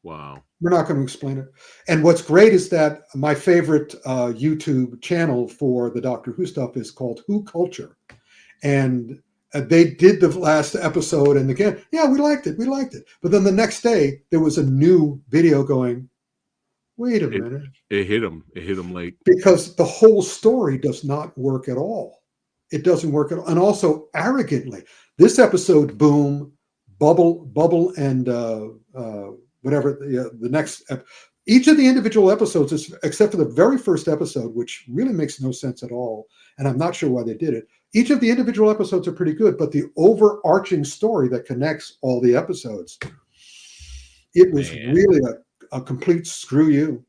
Wow. We're not going to explain it. And what's great is that my favorite YouTube channel for the Doctor Who stuff is called Who Culture. And they did the last episode. And again, yeah, we liked it. We liked it. But then the next day, there was a new video going, wait a minute. It hit him. It hit him late. Because the whole story does not work at all. It doesn't work at all. And also arrogantly. This episode, boom, bubble, and whatever the next. Each of the individual episodes, except for the very first episode, which really makes no sense at all, and I'm not sure why they did it. Each of the individual episodes are pretty good, but the overarching story that connects all the episodes, it was really a complete screw you.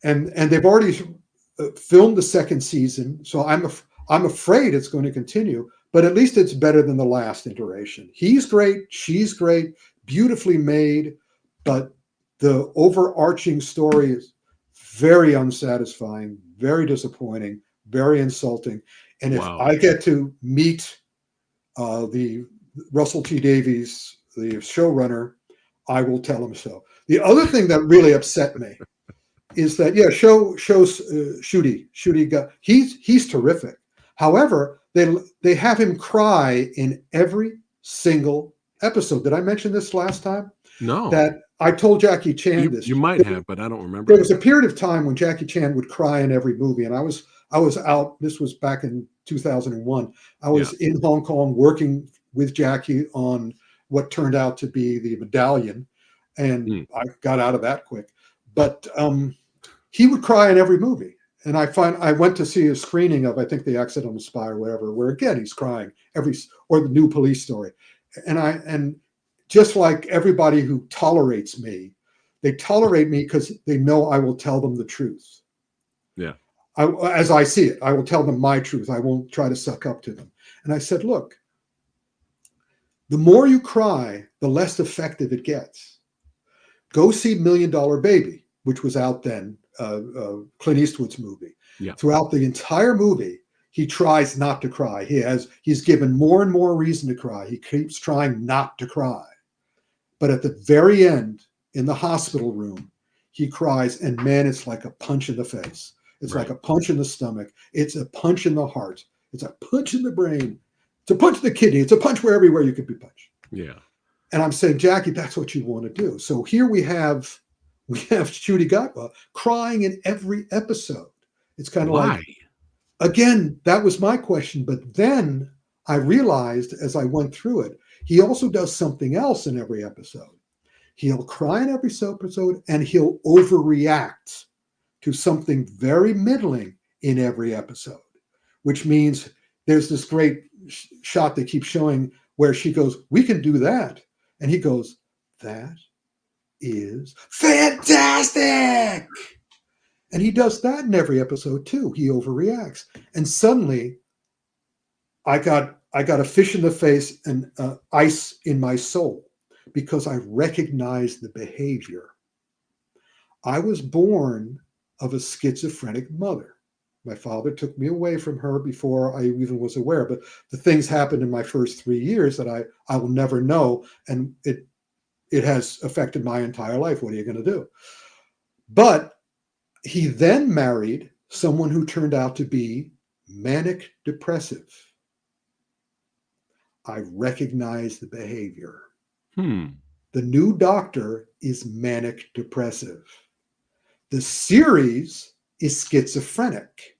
And they've already filmed the second season, so I'm afraid it's going to continue. But at least it's better than the last iteration. He's great, she's great, beautifully made, but the overarching story is very unsatisfying, very disappointing, very insulting. And if I get to meet the Russell T Davies, the showrunner, I will tell him so. The other thing that really upset me is that Shooty guy, he's terrific. However, they have him cry in every single episode. Did I mention this last time? No. That I told Jackie Chan this. You might have, but I don't remember. There was a period of time when Jackie Chan would cry in every movie, and I was out. This was back in 2001. I was in Hong Kong working with Jackie on what turned out to be the Medallion, and I got out of that quick. But he would cry in every movie. And I went to see a screening of, I think, The Accidental Spy or whatever, where again he's crying or the New Police Story. And just like everybody who tolerates me, they tolerate me because they know I will tell them the truth. Yeah. As I see it, I will tell them my truth. I won't try to suck up to them. And I said, look, the more you cry, the less effective it gets. Go see $1 Million Baby, which was out then, Clint Eastwood's movie. Yeah. Throughout the entire movie, he tries not to cry. He's given more and more reason to cry. He keeps trying not to cry. But at the very end, in the hospital room, he cries, and man, it's like a punch in the face. It's like a punch in the stomach. It's a punch in the heart. It's a punch in the brain. It's a punch in the kidney. It's a punch everywhere you could be punched. Yeah. And I'm saying, Jackie, that's what you want to do. So here we have Judy Gatwa crying in every episode. It's kind of Why? like, again, that was my question. But then I realized as I went through it, he also does something else in every episode. He'll cry in every episode and he'll overreact to something very middling in every episode, which means there's this great shot they keep showing where she goes, "We can do that." And he goes, "That is fantastic." And he does that in every episode too. He overreacts. And suddenly I got a fish in the face and ice in my soul because I recognized the behavior. I was born of a schizophrenic mother. My father took me away from her before I even was aware, but the things happened in my first 3 years that I will never know, and it has affected my entire life. What are you going to do? But he then married someone who turned out to be manic depressive. I recognize the behavior. The new doctor is manic depressive. The series is schizophrenic.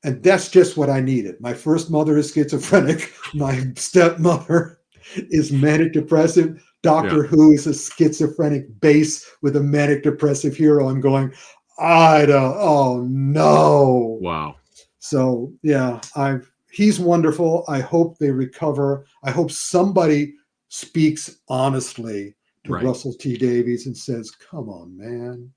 And that's just what I needed. My first mother is schizophrenic. My stepmother is manic depressive. Doctor Who is a schizophrenic base with a manic depressive hero. I'm going, oh no. Wow. So yeah, he's wonderful. I hope they recover. I hope somebody speaks honestly to Russell T Davies and says, "Come on, man.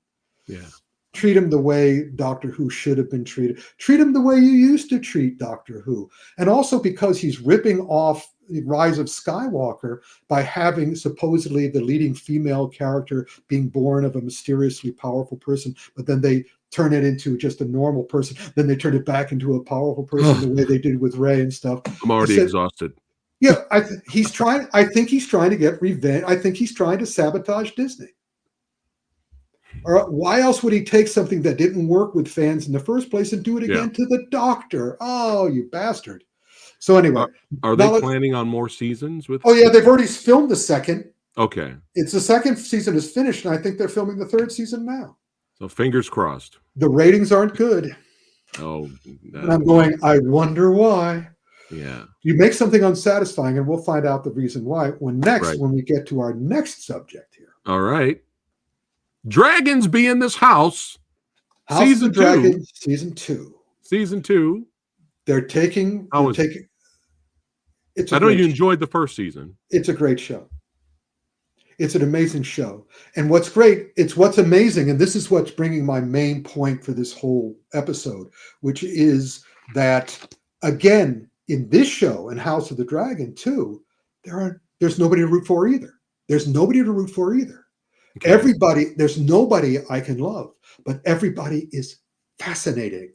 Yeah. Treat him the way Doctor Who should have been treated. Treat him the way you used to treat Doctor Who." And also because he's ripping off the Rise of Skywalker by having supposedly the leading female character being born of a mysteriously powerful person, but then they turn it into just a normal person. Then they turn it back into a powerful person the way they did with Rey and stuff. I'm already exhausted. Yeah, I think he's trying to get revenge. I think he's trying to sabotage Disney. Or why else would he take something that didn't work with fans in the first place and do it again to the Doctor? Oh, you bastard. So anyway. Are they planning on more seasons with? Oh, yeah, they've already filmed the second. Okay. It's the second season is finished, and I think they're filming the third season now. So fingers crossed. The ratings aren't good. Oh. And I'm going, I wonder why. Yeah. You make something unsatisfying, and we'll find out the reason why when we get to our next subject here. All right. Dragons be in this house. House of the Dragon, season 2. Season 2. They're taking. I know you enjoyed the first season. It's a great show. It's an amazing show. And what's great, it's what's amazing, and this is what's bringing my main point for this whole episode, which is that, again, in this show and House of the Dragon, too, there's nobody to root for either. There's nobody to root for either. Okay. There's nobody I can love, but everybody is fascinating.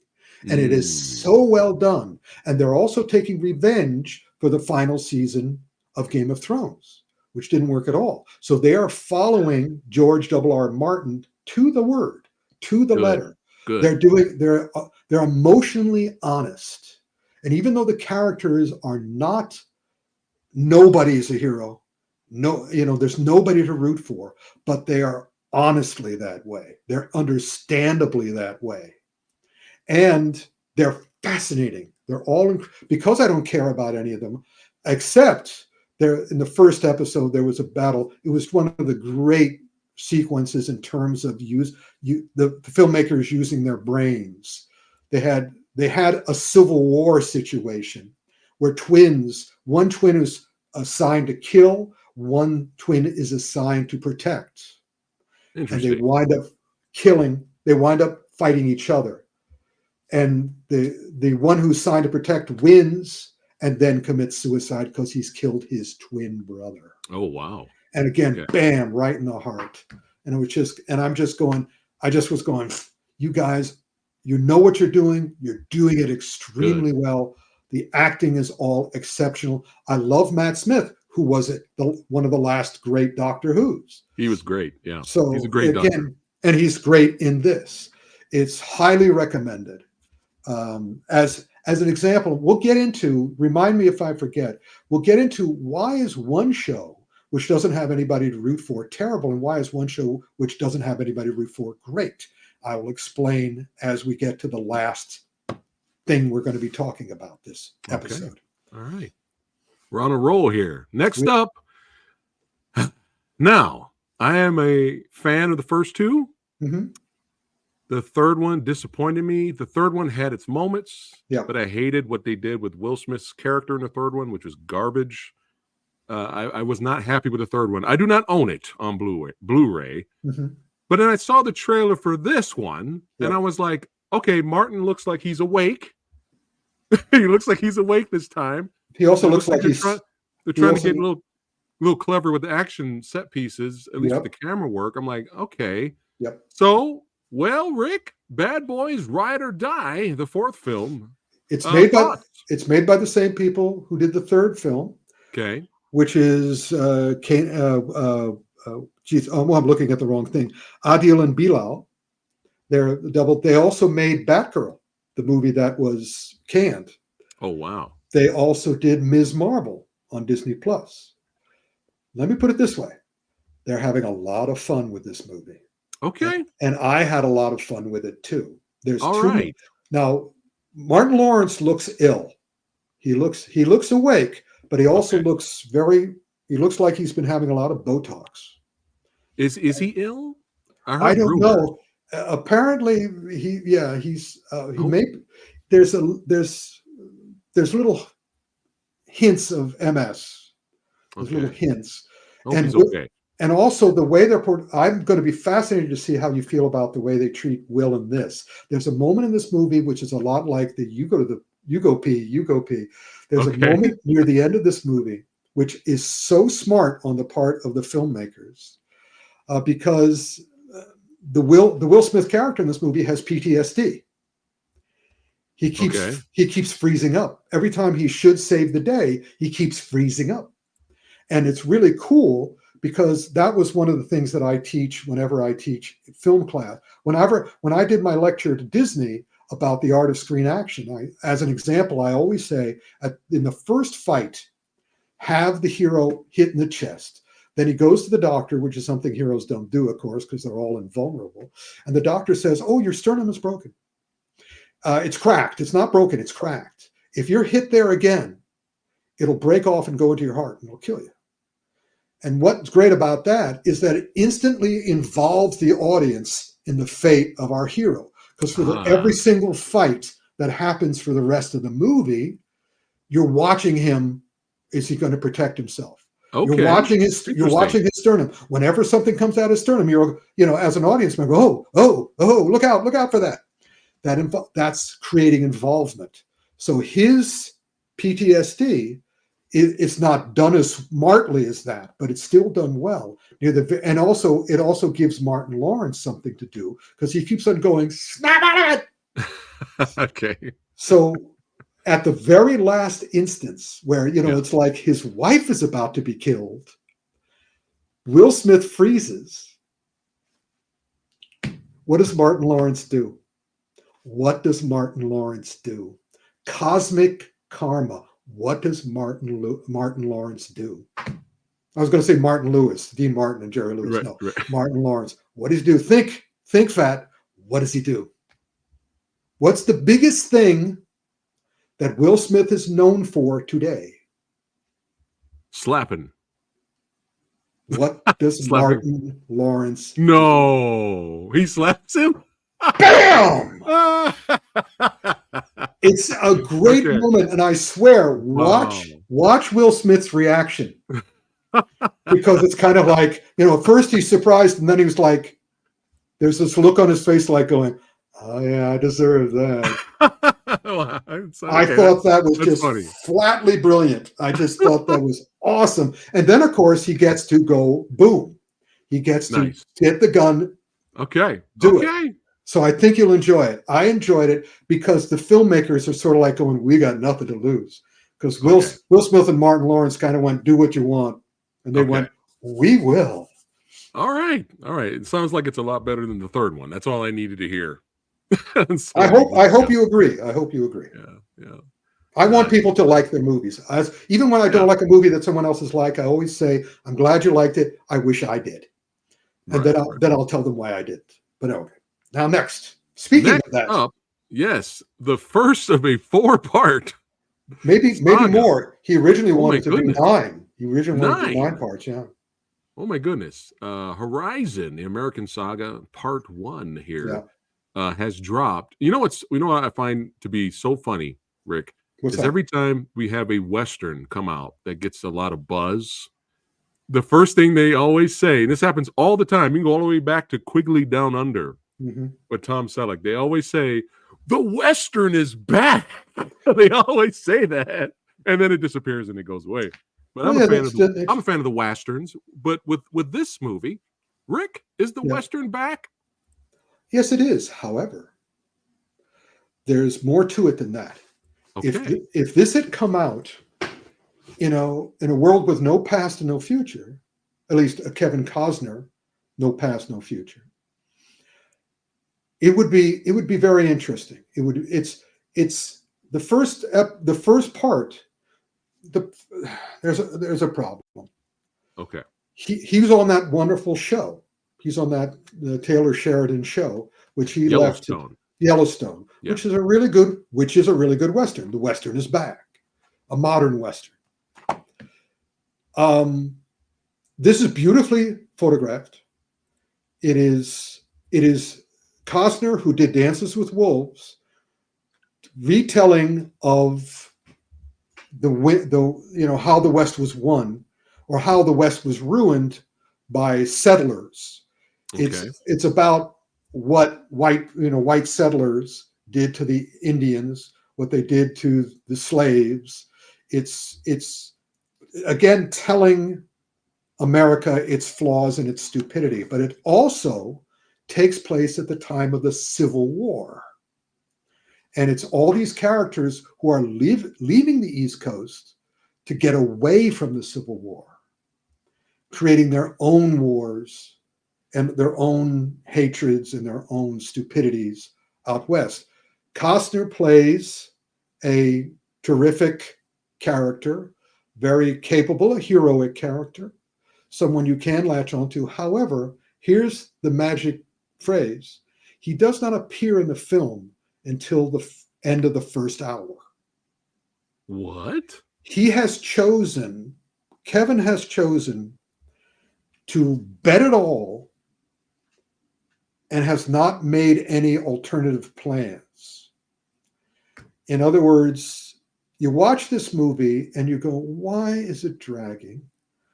And it is so well done. And they're also taking revenge for the final season of Game of Thrones, which didn't work at all. So they are following George R.R. Martin to the word, to the letter. Good. They're emotionally honest. And even though the characters are not, nobody is a hero. No, there's nobody to root for, but they are honestly that way. They're understandably that way. And they're fascinating. They're all, because I don't care about any of them, except in the first episode, there was a battle. It was one of the great sequences in terms of the filmmakers using their brains. They had a Civil War situation where one twin is assigned to kill, one twin is assigned to protect. And they wind up fighting each other. And the one who's assigned to protect wins and then commits suicide because he's killed his twin brother. Oh, wow. And again, bam, right in the heart. And I just was going, you guys, you know what you're doing. You're doing it extremely well. The acting is all exceptional. I love Matt Smith, who was one of the last great Doctor Who's. He was great, yeah. So he's a great Doctor. And he's great in this. It's highly recommended. As an example, we'll get into, remind me if I forget, we'll get into why is one show which doesn't have anybody to root for terrible, and why is one show which doesn't have anybody to root for great? I will explain as we get to the last thing we're going to be talking about this episode. All right. We're on a roll here. Next up, now, I am a fan of the first two. Mm-hmm. The third one disappointed me. The third one had its moments, Yeah. but I hated what they did with Will Smith's character in the third one, which was garbage. I was not happy with the third one. I do not own it on Blu-ray. Mm-hmm. But then I saw the trailer for this one, Yep. and I was like, okay, Martin looks like he's awake. He looks like he's awake this time. He also looks like they're he's... trying to get a little clever with the action set pieces, at least Yep. with the camera work. I'm like, okay. Yep. So, well, Rick, Bad Boys Ride or Die, the fourth film. It's made by the same people who did the third film. Okay. Which is I'm looking at the wrong thing. Adil and Bilal. They're double. They also made Batgirl, the movie that was canned. Oh wow. They also did Ms. Marvel on Disney Plus. Let me put it this way. They're having a lot of fun with this movie. Okay. And I had a lot of fun with it too. There's all two. Right. Now, Martin Lawrence looks ill. He looks awake, but he also looks he looks like he's been having a lot of Botox. Is he ill? I don't know. Apparently he's there's little hints of MS. There's little hints. And also the way I'm going to be fascinated to see how you feel about the way they treat Will in this. There's a moment in this movie which is a lot like the you go pee. There's a moment near the end of this movie which is so smart on the part of the filmmakers because the Will Smith character in this movie has PTSD. He keeps freezing up. Every time he should save the day, he keeps freezing up. And it's really cool because that was one of the things that I teach whenever I teach film class. When I did my lecture to Disney about the art of screen action, as an example, I always say in the first fight, have the hero hit in the chest. Then he goes to the doctor, which is something heroes don't do, of course, because they're all invulnerable. And the doctor says, "Oh, your sternum is broken. It's cracked. It's not broken. It's cracked. If you're hit there again, it'll break off and go into your heart and it'll kill you." And what's great about that is that it instantly involves the audience in the fate of our hero. Because for every single fight that happens for the rest of the movie, you're watching him. Is he going to protect himself? Okay. You're watching his sternum. Whenever something comes out of his sternum, you're, as an audience member, oh, look out for that. That's creating involvement. So his PTSD, it's not done as smartly as that, but it's still done well. And also, it also gives Martin Lawrence something to do because he keeps on going, snap at it. Okay. So at the very last instance where, it's like his wife is about to be killed, Will Smith freezes. What does Martin Lawrence do? Cosmic karma. What does Martin Lawrence do? I was going to say Martin Lewis, Dean Martin and Jerry Lewis. Right. Martin Lawrence. What does he do? Think, Fat. What does he do? What's the biggest thing that Will Smith is known for today? Slapping. What does Martin Lawrence do? No, he slaps him? Bam! It's a great moment, and I swear, watch Will Smith's reaction. Because it's kind of like, at first he's surprised, and then he was like, there's this look on his face like going, oh yeah, I deserve that. I thought that was just funny. Flatly brilliant. I just thought that was awesome. And then, of course, he gets to go boom. He gets to get the gun. Do it. So I think you'll enjoy it. I enjoyed it because the filmmakers are sort of like going, we got nothing to lose. Because Will Smith and Martin Lawrence kind of went, do what you want. And they went, we will. All right. It sounds like it's a lot better than the third one. That's all I needed to hear. I hope you agree. Yeah. I want people to like their movies. Even when I don't like a movie that someone else is like, I always say, "I'm glad you liked it. I wish I did," and then I'll tell them why I did. But okay. Now next, speaking of that, up, yes, the first of a 4-part. maybe Saga. more. He originally wanted to do 9. He originally wanted to do 9 9. parts. Yeah. Oh my goodness. Horizon, the American Saga, Part 1 here has dropped. You know what I find to be so funny, Rick? What's Is that? every time we have a Western come out that gets a lot of buzz, the first thing they always say, and this happens all the time, you can go all the way back to Quigley Down Under with Tom Selleck. They always say, the Western is back. They always say that. And then it disappears and it goes away. But I'm a fan of the Westerns. But with this movie, Rick, is the Western back? Yes, it is. However, there's more to it than that. Okay. If this had come out, in a world with no past and no future, at least a Kevin Costner, no past, no future, it would be very interesting. It's the first part. There's a problem. Okay. He was on that wonderful show. He's on the Taylor Sheridan show, which he left to Yellowstone, which is a really good Western. The Western is back, a modern Western. This is beautifully photographed. It is Costner, who did Dances with Wolves, retelling of how the West was won, or how the West was ruined by settlers. Okay. It's about what white settlers did to the Indians, what they did to the slaves. It's again telling America its flaws and its stupidity, but it also takes place at the time of the Civil War. And it's all these characters who are leaving the East Coast to get away from the Civil War, creating their own wars and their own hatreds and their own stupidities out West. Costner plays a terrific character, very capable, a heroic character, someone you can latch onto. However, here's the magic phrase. He does not appear in the film until the end of the first hour. What? Kevin has chosen to bet it all and has not made any alternative plans. In other words, you watch this movie and you go, why is it dragging?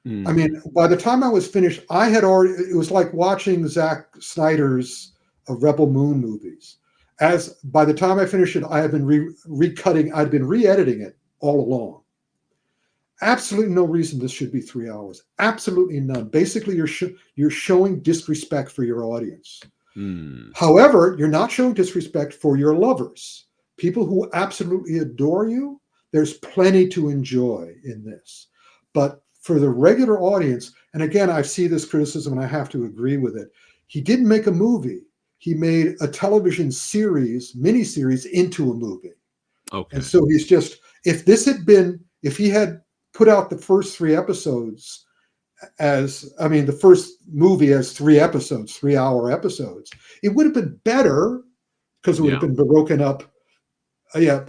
I mean, by the time I was finished, it was like watching Zack Snyder's Rebel Moon movies. By the time I finished it, I had been I'd been re-editing it all along. Absolutely no reason this should be 3 hours. Absolutely none. Basically, you're showing disrespect for your audience. However, you're not showing disrespect for your lovers. People who absolutely adore you, there's plenty to enjoy in this. But for the regular audience, and again, I see this criticism and I have to agree with it, he didn't make a movie. He made a television miniseries into a movie. Okay. And so if he had put out the first 3 episodes the first movie as 3 episodes, 3-hour episodes, it would have been better because it would have been broken up. 3.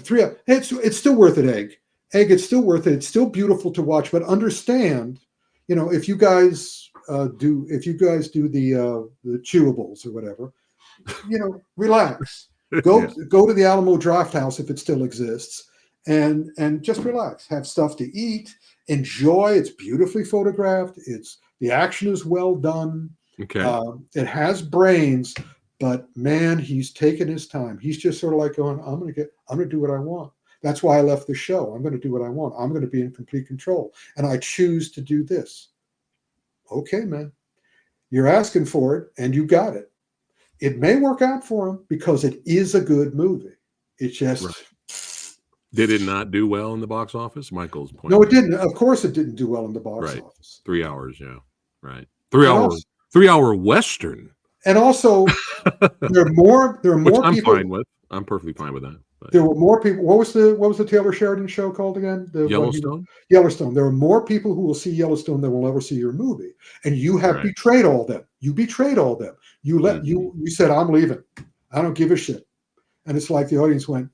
It's still worth it, Egg. It's still worth it. It's still beautiful to watch, but understand, if you guys do the chewables or whatever, relax. Go to the Alamo Drafthouse if it still exists, and just relax. Have stuff to eat. Enjoy. It's beautifully photographed. The action is well done. Okay. It has brains, but man, he's taken his time. He's just sort of like going, I'm going to do what I want. That's why I left the show. I'm going to do what I want. I'm going to be in complete control. And I choose to do this. Okay, man. You're asking for it, and you got it. It may work out for him because it is a good movie. It's just... Right. Did it not do well in the box office? Michael's point. No, it didn't. Of course it didn't do well in the box office. 3 hours, yeah. Right. 3-hour Western. And also, there are more Which I'm people... fine with. I'm perfectly fine with that. There were more people. What was the Taylor Sheridan show called again? Yellowstone. Yellowstone. There are more people who will see Yellowstone than will ever see your movie, and you have betrayed all them. You betrayed all them. You let you said, "I'm leaving. I don't give a shit." And it's like the audience went,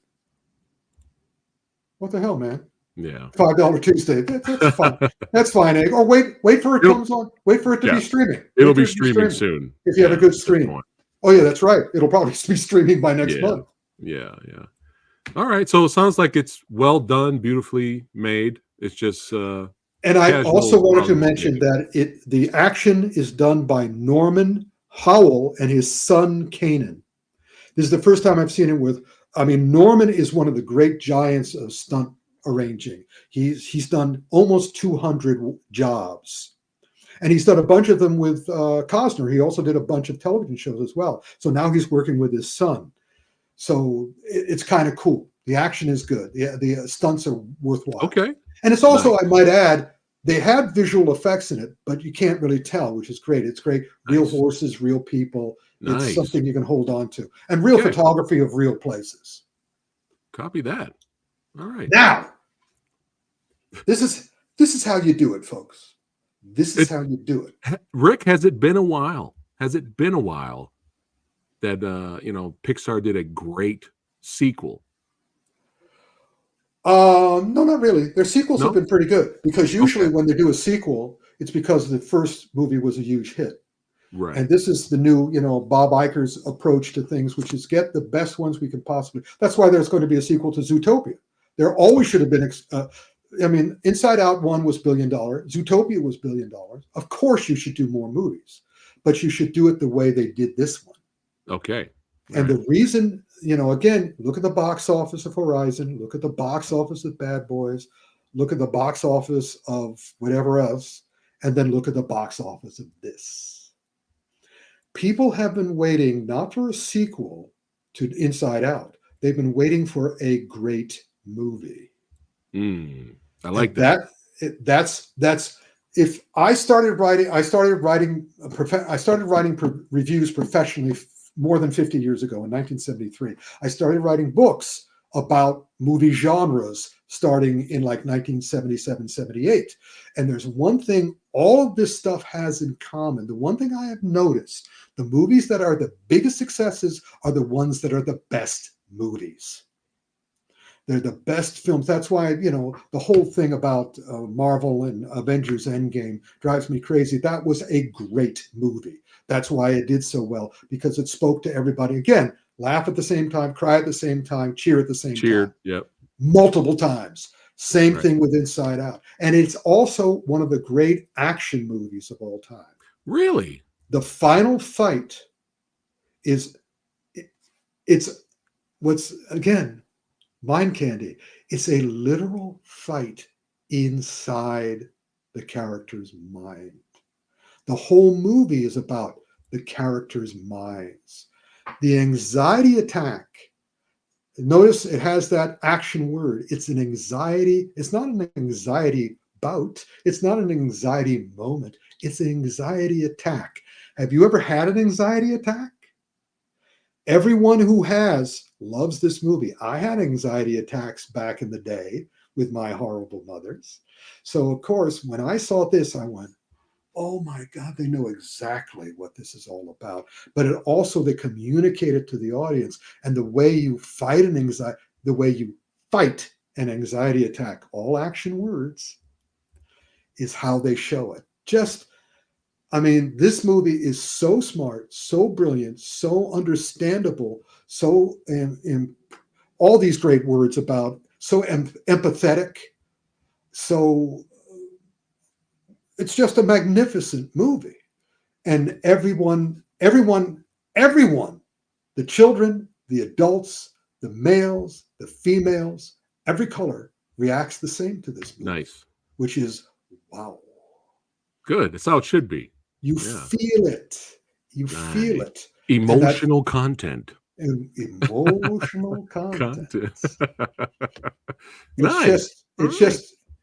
"What the hell, man?" Yeah. $5 Tuesday. That's fine. That's fine. Egg. Or wait for it comes on. Wait for it to be streaming. It'll be streaming soon if you have a good stream. Oh yeah, that's right. It'll probably be streaming by next month. Yeah. All right. So it sounds like it's well done, beautifully made. It's just and I also wanted to mention that the action is done by Norman Howell and his son Kanan. This is the first time I've seen it with. I mean, Norman is one of the great giants of stunt arranging. He's done almost 200 jobs, and he's done a bunch of them with Costner. He also did a bunch of television shows as well. So now he's working with his son. So it's kind of cool. The action is good. The stunts are worthwhile. Okay. And it's also, I might add, they had visual effects in it, but you can't really tell, which is great. It's great. Real horses, real people. It's something you can hold on to. And real photography of real places. Copy that. All right. Now, this is how you do it, folks. This is how you do it. Rick, has it been a while? Has it been a while that Pixar did a great sequel? No, not really. Their sequels have been pretty good, because usually when they do a sequel, it's because the first movie was a huge hit. Right. And this is the new, Bob Iger's approach to things, which is get the best ones we can possibly. That's why there's going to be a sequel to Zootopia. There always should have been. Inside Out 1 was $1 billion. Zootopia was $1 billion. Of course, you should do more movies, but you should do it the way they did this one. Okay. And the reason, again, look at the box office of Horizon, look at the box office of Bad Boys, look at the box office of whatever else, and then look at the box office of this. People have been waiting not for a sequel to Inside Out. They've been waiting for a great movie. I like that. That's if I started writing reviews professionally more than 50 years ago in 1973. I started writing books about movie genres starting in like 1977, 78. And there's one thing all of this stuff has in common. The one thing I have noticed, the movies that are the biggest successes are the ones that are the best movies. They're the best films. That's why, the whole thing about Marvel and Avengers Endgame drives me crazy. That was a great movie. That's why it did so well, because it spoke to everybody. Again, laugh at the same time, cry at the same time, cheer at the same time. Yep. Multiple times. Same thing with Inside Out. And it's also one of the great action movies of all time. Really? The final fight it's what's, again, mind candy. It's a literal fight inside the character's mind. The whole movie is about the character's minds. The anxiety attack. Notice it has that action word. It's an anxiety. It's not an anxiety bout. It's not an anxiety moment. It's an anxiety attack. Have you ever had an anxiety attack? Everyone who has loves this movie. I had anxiety attacks back in the day with my horrible mothers. So, of course, when I saw this, I went, oh my God, they know exactly what this is all about. But it also, they communicate it to the audience. And the way you fight an anxiety attack, all action words, is how they show it. This movie is so smart, so brilliant, so understandable, so all these great words about, so empathetic, so it's just a magnificent movie. And everyone, the children, the adults, the males, the females, every color reacts the same to this movie. Nice. Which is, wow. Good. That's how it should be. You feel it. You feel it. Emotional content. Emotional content. Nice.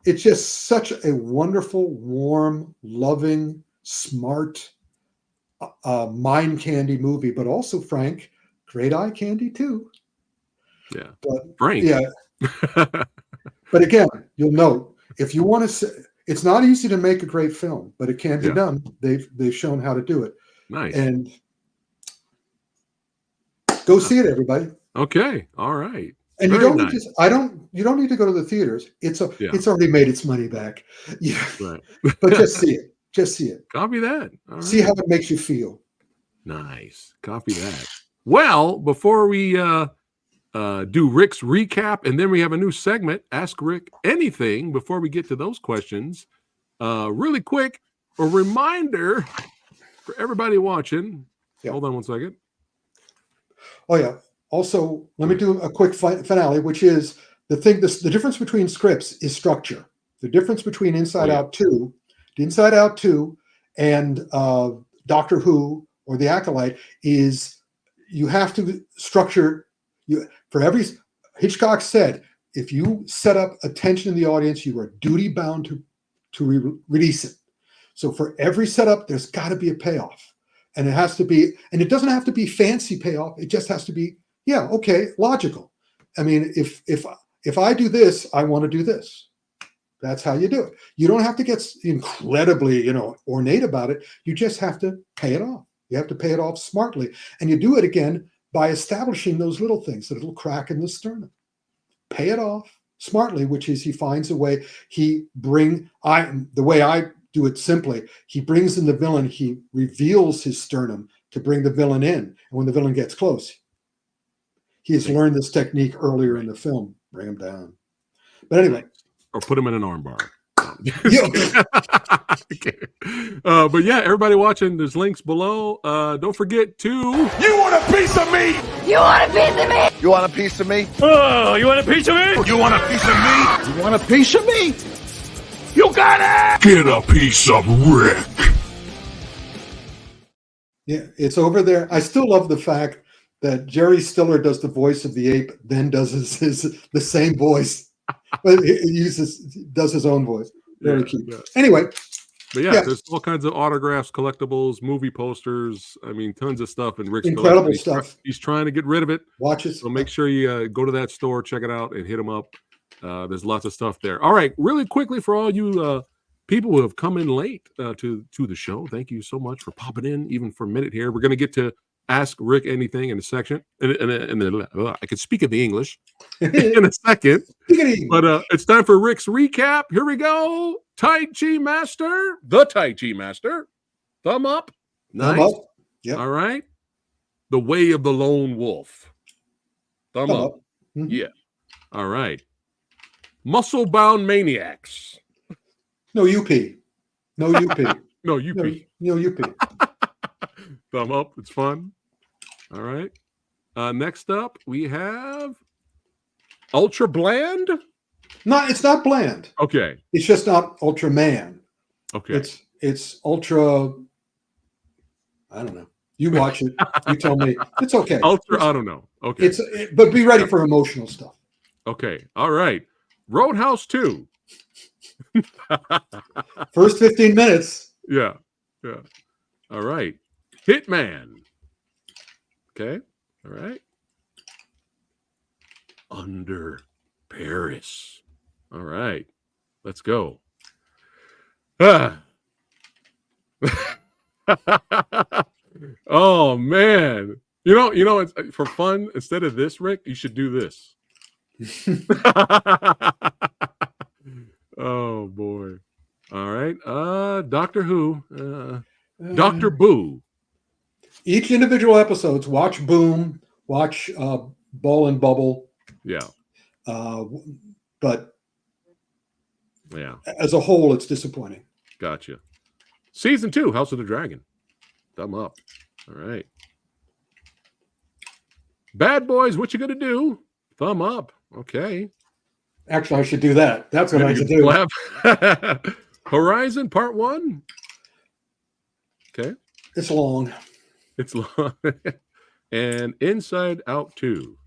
It's just such a wonderful, warm, loving, smart, mind candy movie, but also, Frank, great eye candy too. Yeah. But, Frank. yeah. But again, you'll note if you want to, it's not easy to make a great film, but it can be done. They've shown how to do it. Nice. And go see it, everybody. Okay. All right. And Very you don't nice. need to, you don't need to go to the theaters. It's already made its money back. Yeah. Right. But just see it. Just see it. Copy that. All See right. how it makes you feel. Nice. Copy that. Well, before we do Rick's recap, and then we have a new segment, Ask Rick Anything, before we get to those questions, really quick, a reminder for everybody watching. Yeah. Hold on one second. Oh, yeah. Also, let me do a quick finale, which is the difference between scripts is structure. The difference between Inside Out 2, the Inside Out 2 and Doctor Who or The Acolyte is you have to structure for every. Hitchcock said, if you set up a tension in the audience, you are duty bound to release it. So for every setup, there's got to be a payoff. And it has to be, and it doesn't have to be fancy payoff. It just has to be, logical. I mean, if I do this, I want to do this. That's how you do it. You don't have to get incredibly, ornate about it. You just have to pay it off. You have to pay it off smartly. And you do it again by establishing those little things, the little crack in the sternum. Pay it off smartly, which is he finds a way. The way I do it simply, he brings in the villain, he reveals his sternum to bring the villain in. And when the villain gets close, he has learned this technique earlier in the film. Bring him down. But anyway. Or put him in an armbar. Yeah. Okay. But yeah, everybody watching, there's links below. Don't forget to... You want a piece of me? You want a piece of me? You want a piece of me? Oh, you want a piece of me? You want a piece of me? You want a piece of me? You got it! Get a piece of Rick. Yeah, it's over there. I still love the fact that Jerry Stiller does the voice of the ape, then does the same voice, but he does his own voice. Very cute. Yeah. Anyway. But yeah, there's all kinds of autographs, collectibles, movie posters. I mean, tons of stuff. And Rick's incredible stuff. He's trying to get rid of it. Watch it. So make sure you go to that store, check it out, and hit him up. There's lots of stuff there. All right, really quickly for all you people who have come in late to the show, thank you so much for popping in, even for a minute here. We're going to get to Ask Rick Anything in a section, and I could speak of the English in a second. But it's time for Rick's recap. Here we go. Tai Chi Master, the Tai Chi Master. Thumb up. Nice. Thumb up. Yep. All right. The Way of the Lone Wolf. Thumb up. Mm-hmm. Yeah. All right. Muscle Bound Maniacs. No UP. No UP. No UP. No UP. Thumb up. It's fun. All right. Next up, we have Ultra Bland. No, it's not bland. Okay. It's just not Ultraman. Okay. It's Ultra. I don't know. You watch it. You tell me. It's okay. I don't know. Okay. But be ready for emotional stuff. Okay. All right. Roadhouse 2. First 15 minutes. Yeah. Yeah. All right. Hitman. Okay. All right. Under Paris. All right. Let's go. Oh man. You know, it's, for fun, instead of this, Rick, you should do this. Oh boy. All right. Doctor Who. Dr. Boo. Each individual episodes, watch Boom, watch Ball and Bubble. Yeah. But yeah, as a whole, it's disappointing. Gotcha. Season 2, House of the Dragon. Thumb up. All right. Bad Boys, What You Gonna Do? Thumb up. Okay. Actually, I should do that. That's what I should do. Horizon Part 1. Okay. It's long. It's long. And Inside Out 2.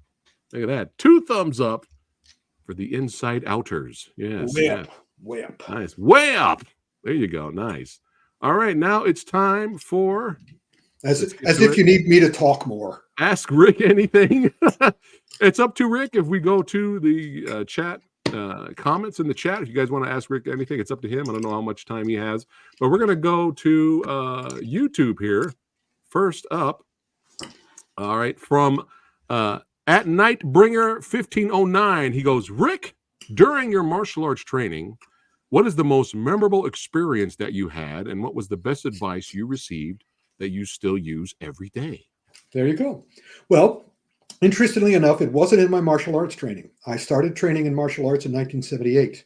Look at that. 2 thumbs up for the Inside Outers. Yes. Way up. Way up. Nice. Way up. There you go. Nice. All right. Now it's time for... As if you need me to talk more. Ask Rick Anything. It's up to Rick. If we go to the chat comments in the chat, if you guys want to ask Rick anything, it's up to him. I don't know how much time he has, but we're going to go to YouTube here. First up, all right, from at Nightbringer 1509, he goes, Rick, during your martial arts training, what is the most memorable experience that you had, and what was the best advice you received that you still use every day? There you go. Well, interestingly enough, it wasn't in my martial arts training. I started training in martial arts in 1978.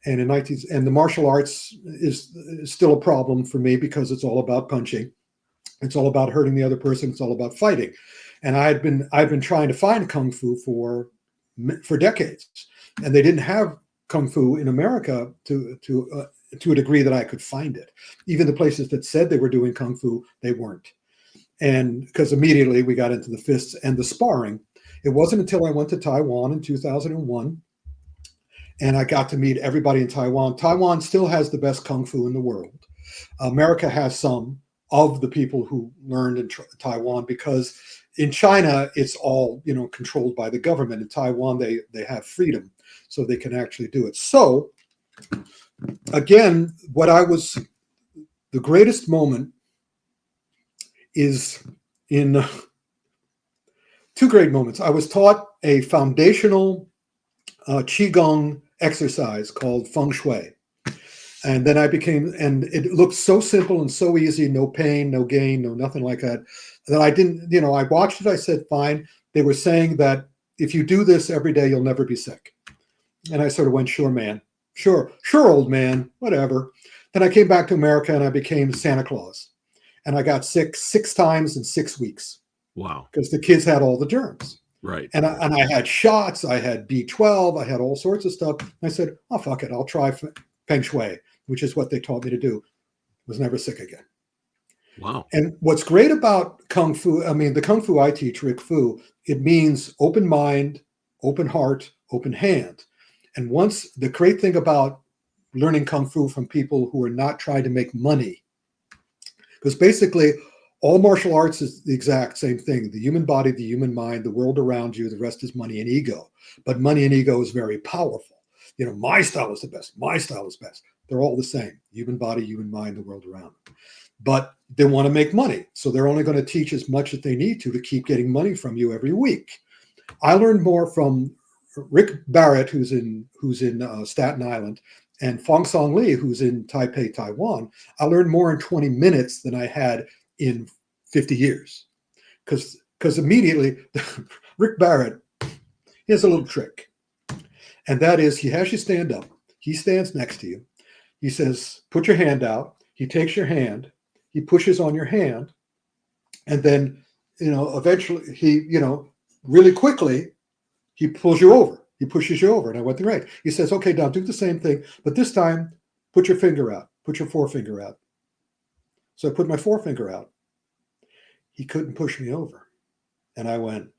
And the martial arts is still a problem for me because it's all about punching. It's all about hurting the other person. It's all about fighting. And I've been trying to find Kung Fu for decades. And they didn't have Kung Fu in America to a degree that I could find it. Even the places that said they were doing Kung Fu, they weren't. And because immediately we got into the fists and the sparring. It wasn't until I went to Taiwan in 2001 and I got to meet everybody in Taiwan. Taiwan still has the best Kung Fu in the world. America has some of the people who learned in Taiwan, because in China, it's all, controlled by the government. In Taiwan, they have freedom, so they can actually do it. So again, the greatest moment is in two great moments. I was taught a foundational Qigong exercise called Feng Shui. And then and it looked so simple and so easy, no pain, no gain, no nothing like that, that I didn't, I watched it, I said, fine. They were saying that if you do this every day, you'll never be sick. And I sort of went, sure, man. Sure, old man, whatever. Then I came back to America and I became Santa Claus. And I got sick 6 times in 6 weeks. Wow. Because the kids had all the germs. Right. And I had shots, I had B12, I had all sorts of stuff. And I said, oh, fuck it, I'll try Feng Shui, which is what they taught me to do. Was never sick again. Wow. And what's great about Kung Fu, the Kung Fu I teach, Rick Fu, it means open mind, open heart, open hand. And the great thing about learning Kung Fu from people who are not trying to make money, because basically all martial arts is the exact same thing. The human body, the human mind, the world around you, the rest is money and ego. But money and ego is very powerful. My style is the best. My style is best. They're all the same. Human body, human mind, the world around them. But they want to make money. So they're only going to teach as much as they need to keep getting money from you every week. I learned more from Rick Barrett, who's in Staten Island, and Fong Song Lee, who's in Taipei, Taiwan. I learned more in 20 minutes than I had in 50 years. Because immediately, Rick Barrett, he has a little trick. And that is, he has you stand up. He stands next to you. He says, put your hand out. He takes your hand. He pushes on your hand. And then, eventually he, really quickly, he pulls you over. He pushes you over. And I went, right. He says, okay, now do the same thing. But this time, put your finger out. Put your forefinger out. So I put my forefinger out. He couldn't push me over. And I went.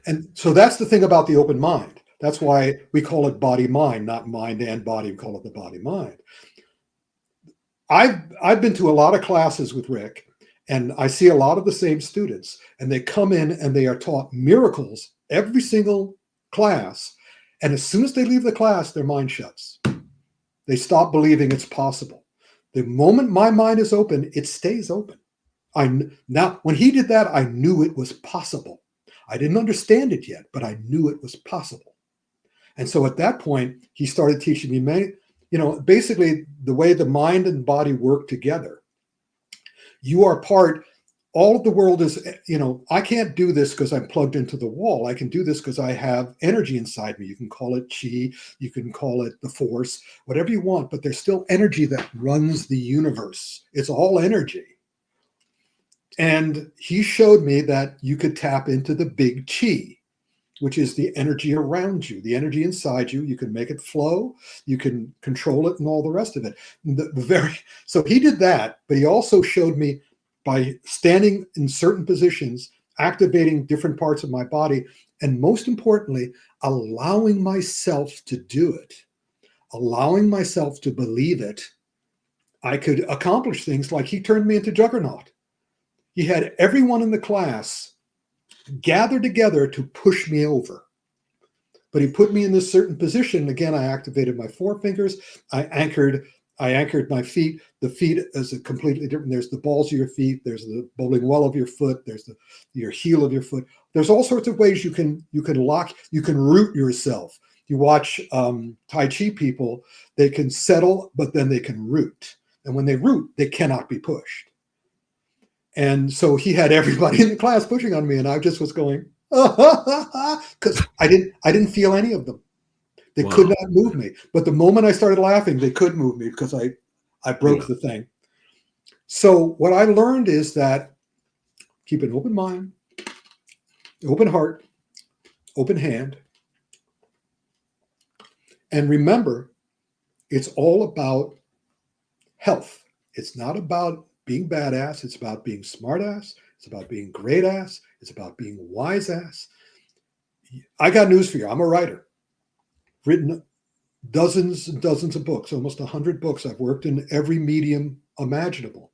And so that's the thing about the open mind. That's why we call it body-mind, not mind and body. We call it the body-mind. I've been to a lot of classes with Rick, and I see a lot of the same students, and they come in and they are taught miracles every single class. And as soon as they leave the class, their mind shuts. They stop believing it's possible. The moment my mind is open, it stays open. Now, when he did that, I knew it was possible. I didn't understand it yet, but I knew it was possible. And so at that point, he started teaching me basically the way the mind and body work together. You are all of the world is, I can't do this because I'm plugged into the wall. I can do this because I have energy inside me. You can call it chi, you can call it the force, whatever you want, but there's still energy that runs the universe. It's all energy. And he showed me that you could tap into the big chi, which is the energy around you, the energy inside you. You can make it flow, you can control it, and all the rest of it. So he did that, but he also showed me by standing in certain positions, activating different parts of my body, and most importantly, allowing myself to do it, allowing myself to believe it. I could accomplish things like he turned me into Juggernaut. he had everyone in the class gather together to push me over. But he put me in this certain position. Again, I activated my forefingers. I anchored my feet. The feet is a completely different. There's the balls of your feet. There's the bowling well of your foot. There's your heel of your foot. There's all sorts of ways you can lock. You can root yourself. You watch Tai Chi people. They can settle, but then they can root. And when they root, they cannot be pushed. And so he had everybody in the class pushing on me, and I just was going, because I didn't feel any of them. They could not move me. But the moment I started laughing, they could move me because I broke the thing. So what I learned is that keep an open mind, open heart, open hand. And remember, it's all about health. It's not about being badass. It's about being smart ass. It's about being great ass. It's about being wise ass. I got news for you. I'm a writer. Written dozens and dozens of books, almost 100 books. I've worked in every medium imaginable.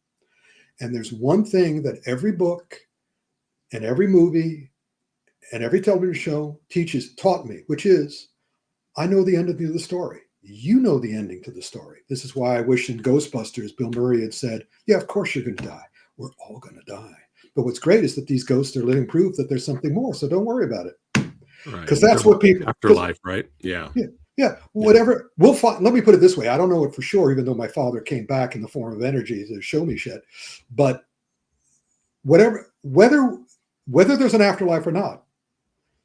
And there's one thing that every book and every movie and every television show taught me, which is I know the ending of the story. You know the ending to the story. This is why I wish in Ghostbusters, Bill Murray had said, yeah, of course you're going to die. We're all going to die. But what's great is that these ghosts are living proof that there's something more. So don't worry about it. Because that's what people... Afterlife, right? Yeah. Yeah. Whatever. We'll find. Let me put it this way. I don't know it for sure, even though my father came back in the form of energy to show me shit. But whether there's an afterlife or not,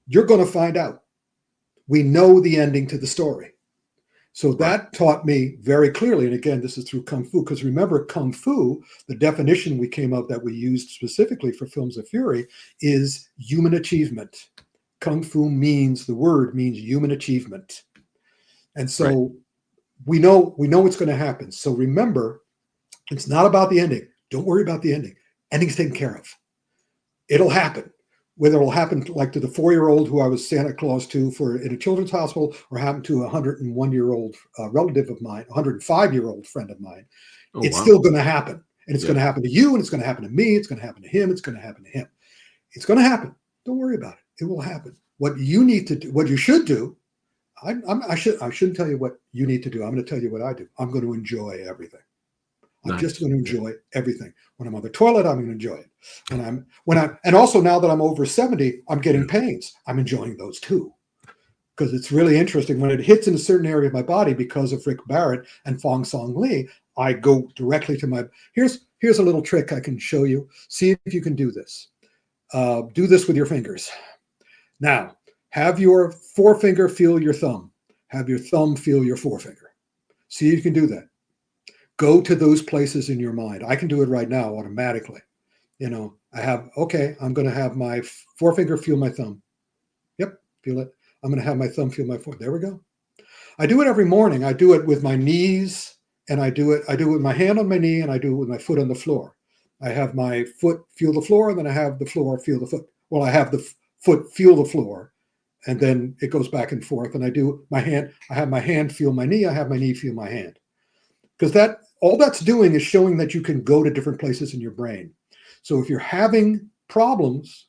you're going to find out. We know the ending to the story. So that taught me very clearly, and again, this is through Kung Fu, because remember, Kung Fu, the definition we came up that we used specifically for Films of Fury is human achievement. Kung Fu the word means human achievement. And so we know what's going to happen. So remember, it's not about the ending. Don't worry about the ending. Ending's taken care of. It'll happen. Whether it'll happen like to the 4-year-old who I was Santa Claus to in a children's hospital, or happen to a 101-year-old relative of mine, a 105-year-old friend of mine, it's still going to happen. And it's going to happen to you, and it's going to happen to me, it's going to happen to him, it's going to happen to him. It's going to happen. Don't worry about it. It will happen. What you need to do, what you should do, I shouldn't tell you what you need to do. I'm going to tell you what I do. I'm going to enjoy everything. I'm just going to enjoy everything. When I'm on the toilet, I'm going to enjoy it. And also now that I'm over 70, I'm getting pains. I'm enjoying those too. Because it's really interesting when it hits in a certain area of my body because of Rick Barrett and Fong Song Lee, I go directly to here's a little trick I can show you. See if you can do this. Do this with your fingers. Now, have your forefinger feel your thumb. Have your thumb feel your forefinger. See if you can do that. Go to those places in your mind. I can do it right now automatically. I'm going to have my forefinger feel my thumb. Yep, feel it. I'm going to have my thumb feel my forefinger. There we go. I do it every morning. I do it with my knees, and I do it with my hand on my knee, and I do it with my foot on the floor. I have my foot feel the floor, and then I have the floor feel the foot. Well, I have the foot feel the floor, and then it goes back and forth. And I have my hand feel my knee. I have my knee feel my hand. Because all that's doing is showing that you can go to different places in your brain. So if you're having problems,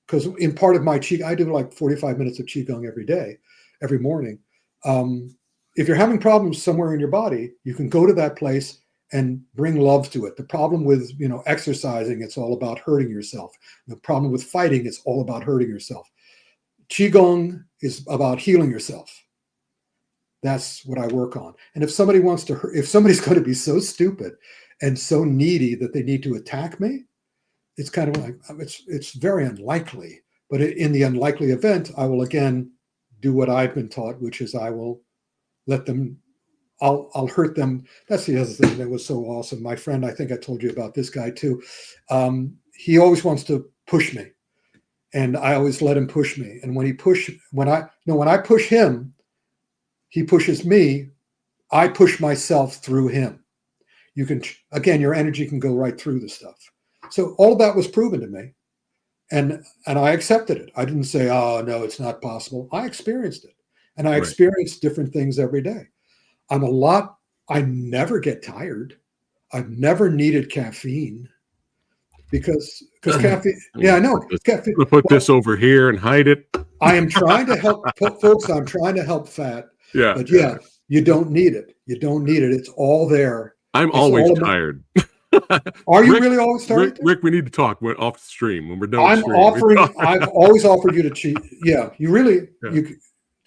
because in part of my Qi, I do like 45 minutes of Qigong every day, every morning. If you're having problems somewhere in your body, you can go to that place and bring love to it. The problem with exercising, it's all about hurting yourself. The problem with fighting, it's all about hurting yourself. Qigong is about healing yourself. That's what I work on. And if somebody's going to be so stupid and so needy that they need to attack me, it's kind of like, it's very unlikely. But in the unlikely event, I will again do what I've been taught, which is I will let them, I'll hurt them. That's the other thing that was so awesome. My friend, I think I told you about this guy too. He always wants to push me, and I always let him push me. And when I push him, he pushes me. I push myself through him. Your energy can go right through the stuff. So all of that was proven to me, and I accepted it. I didn't say, "Oh no, it's not possible." I experienced it, and I experienced different things every day. I never get tired. I've never needed caffeine. because caffeine. I'm Yeah, I gonna know. put this, Caffeine. I'm gonna put this over here and hide it. I am trying to help folks. I'm trying to help fat, Yeah, but yeah. you don't need it. You don't need it. It's all there. I'm It's always all tired. Are you Rick, really always tired? Rick, we need to talk when off the stream. When we're done with the stream, I've always offered you to cheat. Yeah, you really Yeah. you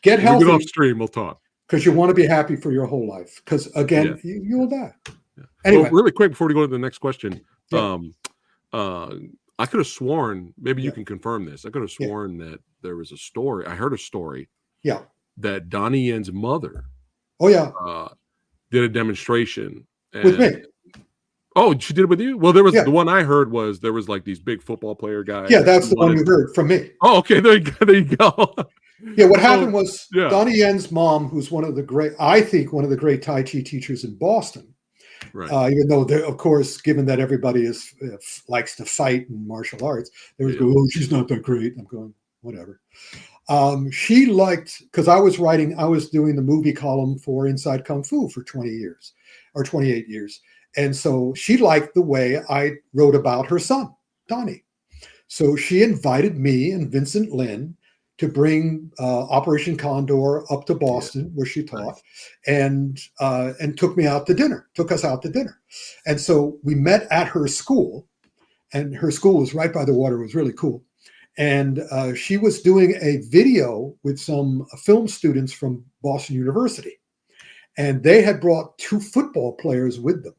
get When we get off healthy stream, we'll talk. because you want to be happy for your whole life. Because Yeah. again, you will die. Yeah. Anyway, Well, really quick before we go to the next question, Yeah. I could have sworn, maybe you Yeah. can confirm this. I could have Yeah. sworn that there was a story. I heard a story yeah. that Donnie Yen's mother Oh yeah, did a demonstration. with me. Oh, she did it with you? Well, there was Yeah. the one I heard was there was like these big football player guys. Yeah, that's the one you heard from me. Oh, okay. There you go. There you go. Yeah, what happened was yeah. Donnie Yen's mom, who's one of the great Tai Chi teachers in Boston. Right. Even though, of course, given that everybody likes to fight in martial arts, they always go, "Oh, she's not that great." I'm going, whatever. She liked, because I was doing the movie column for Inside Kung Fu for 20 years or 28 years. And so she liked the way I wrote about her son, Donnie. So she invited me and Vincent Lin to bring Operation Condor up to Boston, where she taught, and took us out to dinner. And so we met at her school, and her school was right by the water. It was really cool. And she was doing a video with some film students from Boston University. And they had brought 2 football players with them,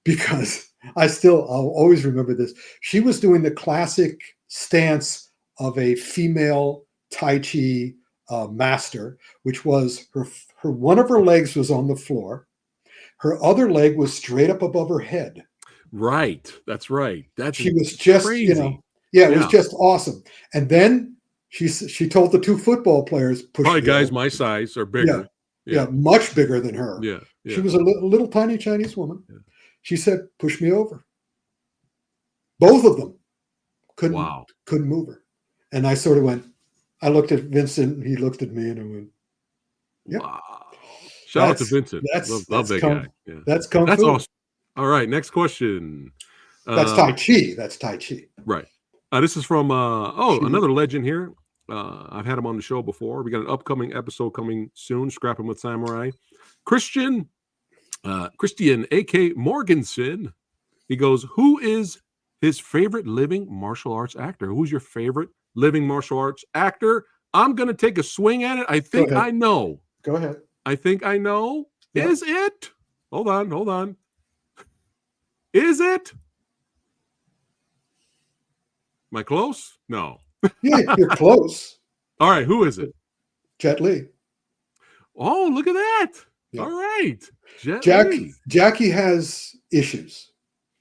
because I'll always remember this. She was doing the classic stance of a female Tai Chi master, which was her one of her legs was on the floor. Her other leg was straight up above her head. Right. That's right. She was just, crazy. It was just awesome. And then she told the 2 football players, push probably me guys over. my size or bigger. Yeah, much bigger than her. Yeah. She was a little tiny Chinese woman. Yeah. She said, push me over. Both of them couldn't move her. And I sort of went, I looked at Vincent, and he looked at me, and I went, yep. Wow. Shout out to Vincent. Love that guy. Yeah. That's Kung That's Fu. awesome. All right, next question. That's Tai Chi. That's Tai Chi. Right. This is from another legend here. I've had him on the show before. We got an upcoming episode coming soon, Scrapping with Samurai. Christian A.K. Morganson. He goes, who is his favorite living martial arts actor? Who's your favorite living martial arts actor? I'm going to take a swing at it. I think I know. Go ahead. I think I know. Yep. Is it? Hold on. Is it? Am I close? No. Yeah, you're close. All right. Who is it? Jet Li. Oh, look at that. Yeah. All right. Li. Jackie has issues.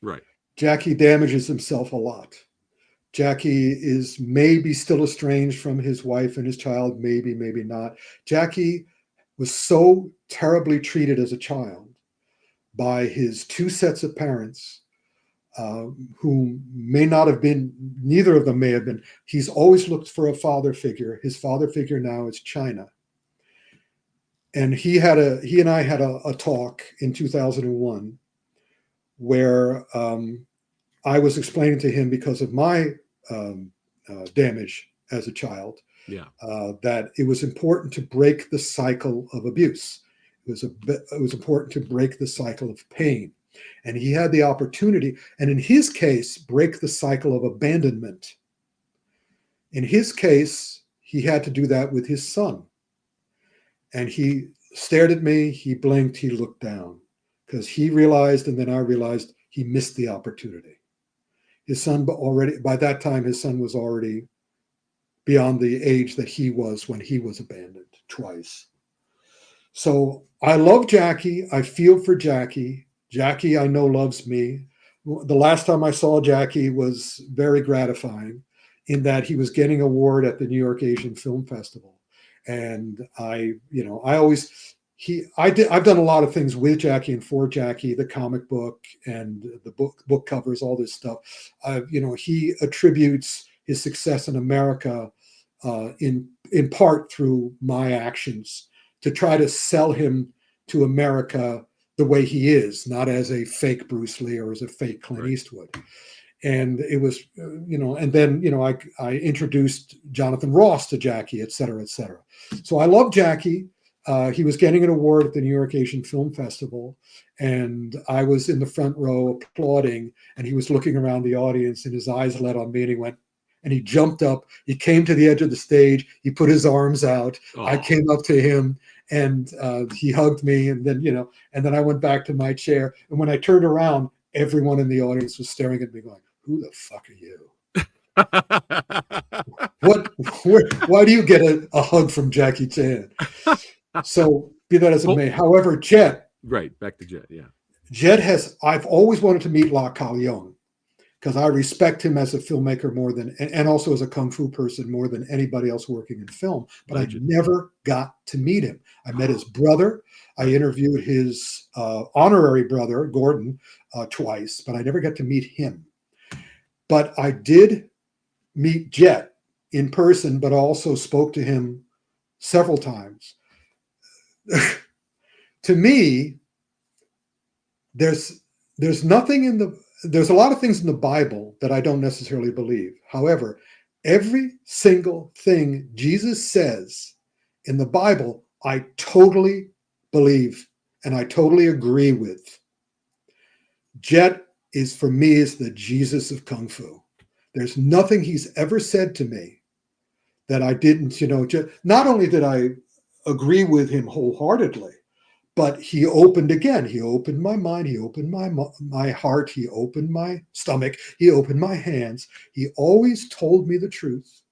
Right. Jackie damages himself a lot. Jackie is maybe still estranged from his wife and his child, maybe not. Jackie was so terribly treated as a child by his 2 sets of parents, who may not have been, neither of them may have been. He's always looked for a father figure. His father figure now is China. And he and I had a talk in 2001 where I was explaining to him, because of my damage as a child, that it was important to break the cycle of abuse. It was important to break the cycle of pain. And he had the opportunity, and in his case, break the cycle of abandonment. In his case, he had to do that with his son. And he stared at me, he blinked, he looked down, because he realized, and then I realized, he missed the opportunity. His son by that time, his son was already beyond the age that he was when he was abandoned twice. So I love Jackie. I feel for Jackie. Jackie, I know, loves me. The last time I saw Jackie was very gratifying, in that he was getting an award at the New York Asian Film Festival. And I've done a lot of things with Jackie and for Jackie, the comic book and the book covers, all this stuff. He attributes his success in America in part through my actions to try to sell him to America the way he is, not as a fake Bruce Lee or as a fake Clint Eastwood. And it was, and then, I introduced Jonathan Ross to Jackie, et cetera, et cetera. So I love Jackie. He was getting an award at the New York Asian Film Festival, and I was in the front row applauding, and he was looking around the audience, and his eyes lit on me, and he went, and he jumped up. He came to the edge of the stage. He put his arms out. Oh. I came up to him, and he hugged me, and then, and then I went back to my chair. And when I turned around, everyone in the audience was staring at me going, "Who the fuck are you? Why do you get a hug from Jackie Chan?" So be that as it may. However, Jet. Right, back to Jet, yeah. Jet I've always wanted to meet La Cao because I respect him as a filmmaker more than, and also as a Kung Fu person more than anybody else working in film. But I never got to meet him. I met his brother. I interviewed his honorary brother, Gordon, twice, but I never got to meet him. But I did meet Jet in person, but also spoke to him several times. To me, there's nothing there's a lot of things in the Bible that I don't necessarily believe. However, every single thing Jesus says in the Bible, I totally believe and I totally agree with. Jet for me is the Jesus of Kung Fu. There's nothing he's ever said to me that I didn't, not only did I agree with him wholeheartedly, but he opened my mind, he opened my heart, he opened my stomach, he opened my hands. He always told me the truth.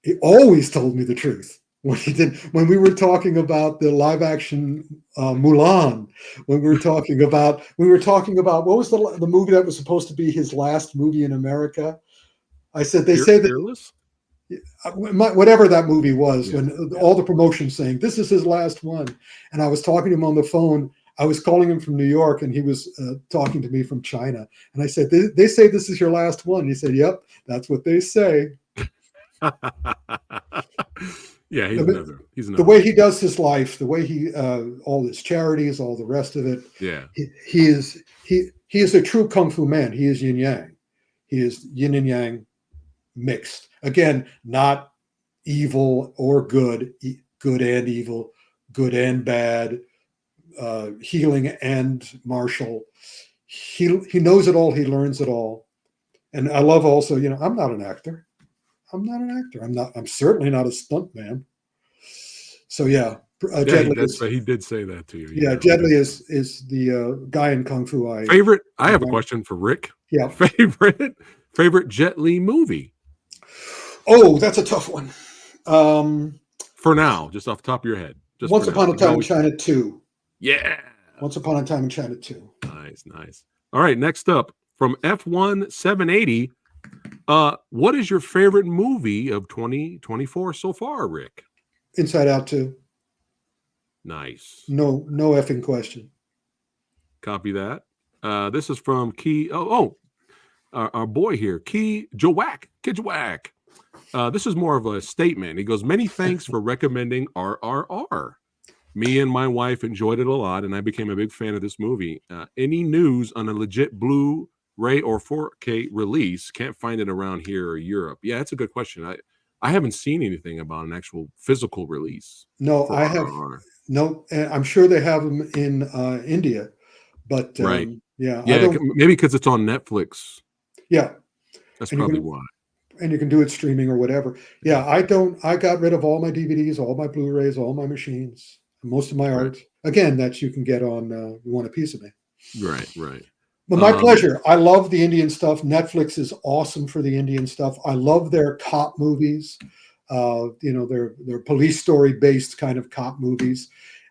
He always told me the truth. When we were talking about the live action Mulan, when we were talking about what was the movie that was supposed to be his last movie in America? I said, they say that Fearless? Whatever that movie was, when all the promotion saying this is his last one, and I was talking to him on the phone. I was calling him from New York, and he was talking to me from China. And I said, they say this is your last one. He said, "Yep, that's what they say." Yeah, he's another. The way he does his life, the way he all his charities, all the rest of it. Yeah, he is a true Kung Fu man. He is yin yang. He is yin and yang mixed. Again, not evil or good, good and evil, good and bad, healing and martial. He knows it all. He learns it all. And I love also, I'm not an actor. I'm certainly not a stunt man. So yeah, Jet Li that's right. He did say that to you. Yeah, Jet Li is the guy in Kung Fu. I have a question for Rick. Yeah. Favorite Jet Li movie? Oh, that's a tough one. For now, just off the top of your head. Once Upon a Time in China 2. Yeah. Once Upon a Time in China 2. Nice. All right, next up from F1780. What is your favorite movie of 2024 so far, Rick? Inside Out 2. Nice. No effing question. Copy that. This is from Key. Our boy here, Key Jawak. This is more of a statement. He goes, "Many thanks for recommending RRR. Me and my wife enjoyed it a lot, and I became a big fan of this movie. Any news on a legit Blu-ray or 4K release? Can't find it around here or Europe." Yeah, that's a good question. I haven't seen anything about an actual physical release. No, I have. No, I'm sure they have them in India, but right. Yeah, maybe because it's on Netflix. Yeah, that's probably why. And you can do it streaming or whatever. Yeah, I got rid of all my DVDs, all my Blu-rays, all my machines, most of my art. Again, that you can get on You Want a Piece of Me. Right. But my pleasure. I love the Indian stuff. Netflix is awesome for the Indian stuff. I love their cop movies. Their police story based kind of cop movies.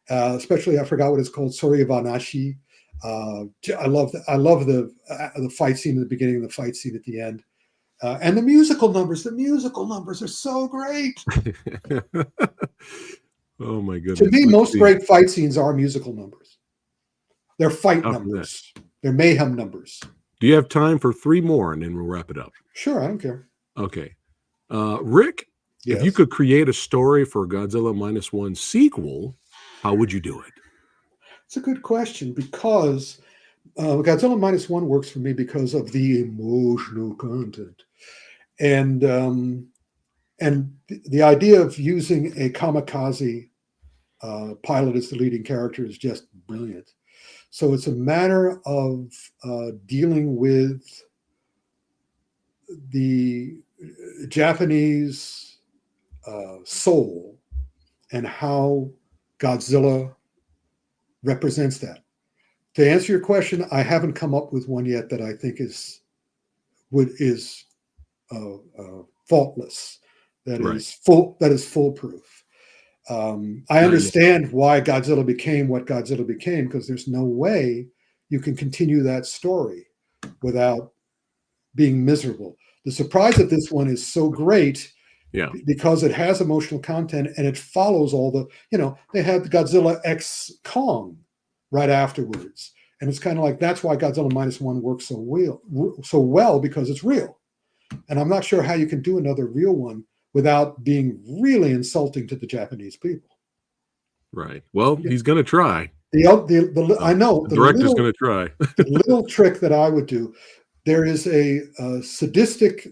Especially, I forgot what it's called, Soryavanashi. I love the fight scene at the beginning and the fight scene at the end. And the musical numbers are so great. Oh my goodness. To me, most great fight scenes are musical numbers. They're fight numbers. They're mayhem numbers. Do you have time for 3 more and then we'll wrap it up? Sure, I don't care. Okay. Rick, yes. If you could create a story for Godzilla -1 sequel, how would you do it? It's a good question because Godzilla minus one works for me because of the emotional content, and the idea of using a kamikaze pilot as the leading character is just brilliant. So it's a matter of dealing with the Japanese soul and how Godzilla represents that. To answer your question, I haven't come up with one yet that I think is faultless. That Right. is full. That is foolproof. I understand why Godzilla became what Godzilla became, because there's no way you can continue that story without being miserable. The surprise of this one is so great, Yeah. because it has emotional content and it follows all the, they had the Godzilla X Kong right afterwards. And it's kind of like, that's why Godzilla minus one works so well, because it's real. And I'm not sure how you can do another real one without being really insulting to the Japanese people. Right. Well, he's going to try. I know the director's going to try. The little trick that I would do. There is a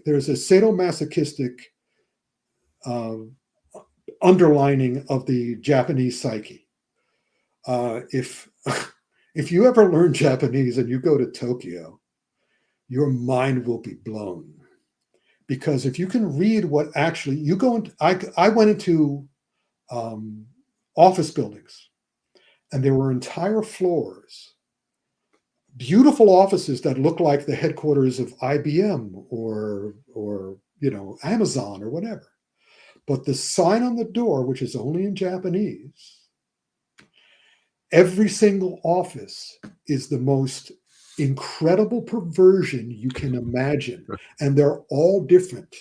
there's a sadomasochistic underlining of the Japanese psyche. If you ever learn Japanese and you go to Tokyo, your mind will be blown. Because if you can read what actually you go into, I went into office buildings, and there were entire floors, beautiful offices that look like the headquarters of IBM or Amazon or whatever. But the sign on the door, which is only in Japanese, every single office is the most incredible perversion you can imagine. And they're all different.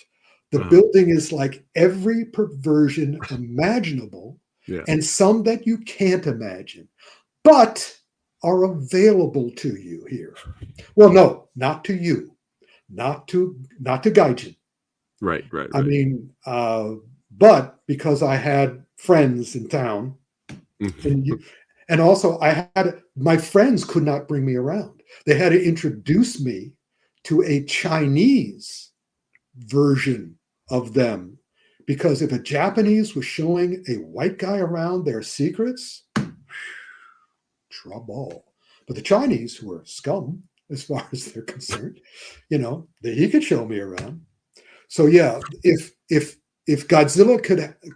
The building is like every perversion imaginable, and some that you can't imagine, but are available to you here. Well, no, not to you, not to Gaijin. Right. I mean, but because I had friends in town, and also my friends could not bring me around. They had to introduce me to a Chinese version of them, because if a Japanese was showing a white guy around their secrets, trouble. But the Chinese, who are scum as far as they're concerned, he could show me around. So yeah, if Godzilla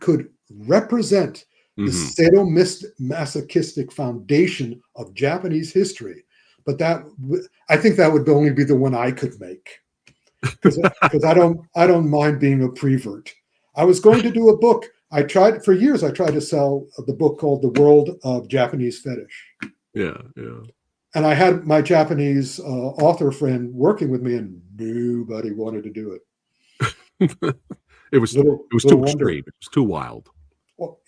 could represent the sadomasochistic foundation of Japanese history, but I think that would only be the one I could make, because I don't mind being a prevert. I was going to do a book. For years I tried to sell the book called The World of Japanese Fetish. Yeah. And I had my Japanese author friend working with me, and nobody wanted to do it. It was too extreme. It was too wild. Well,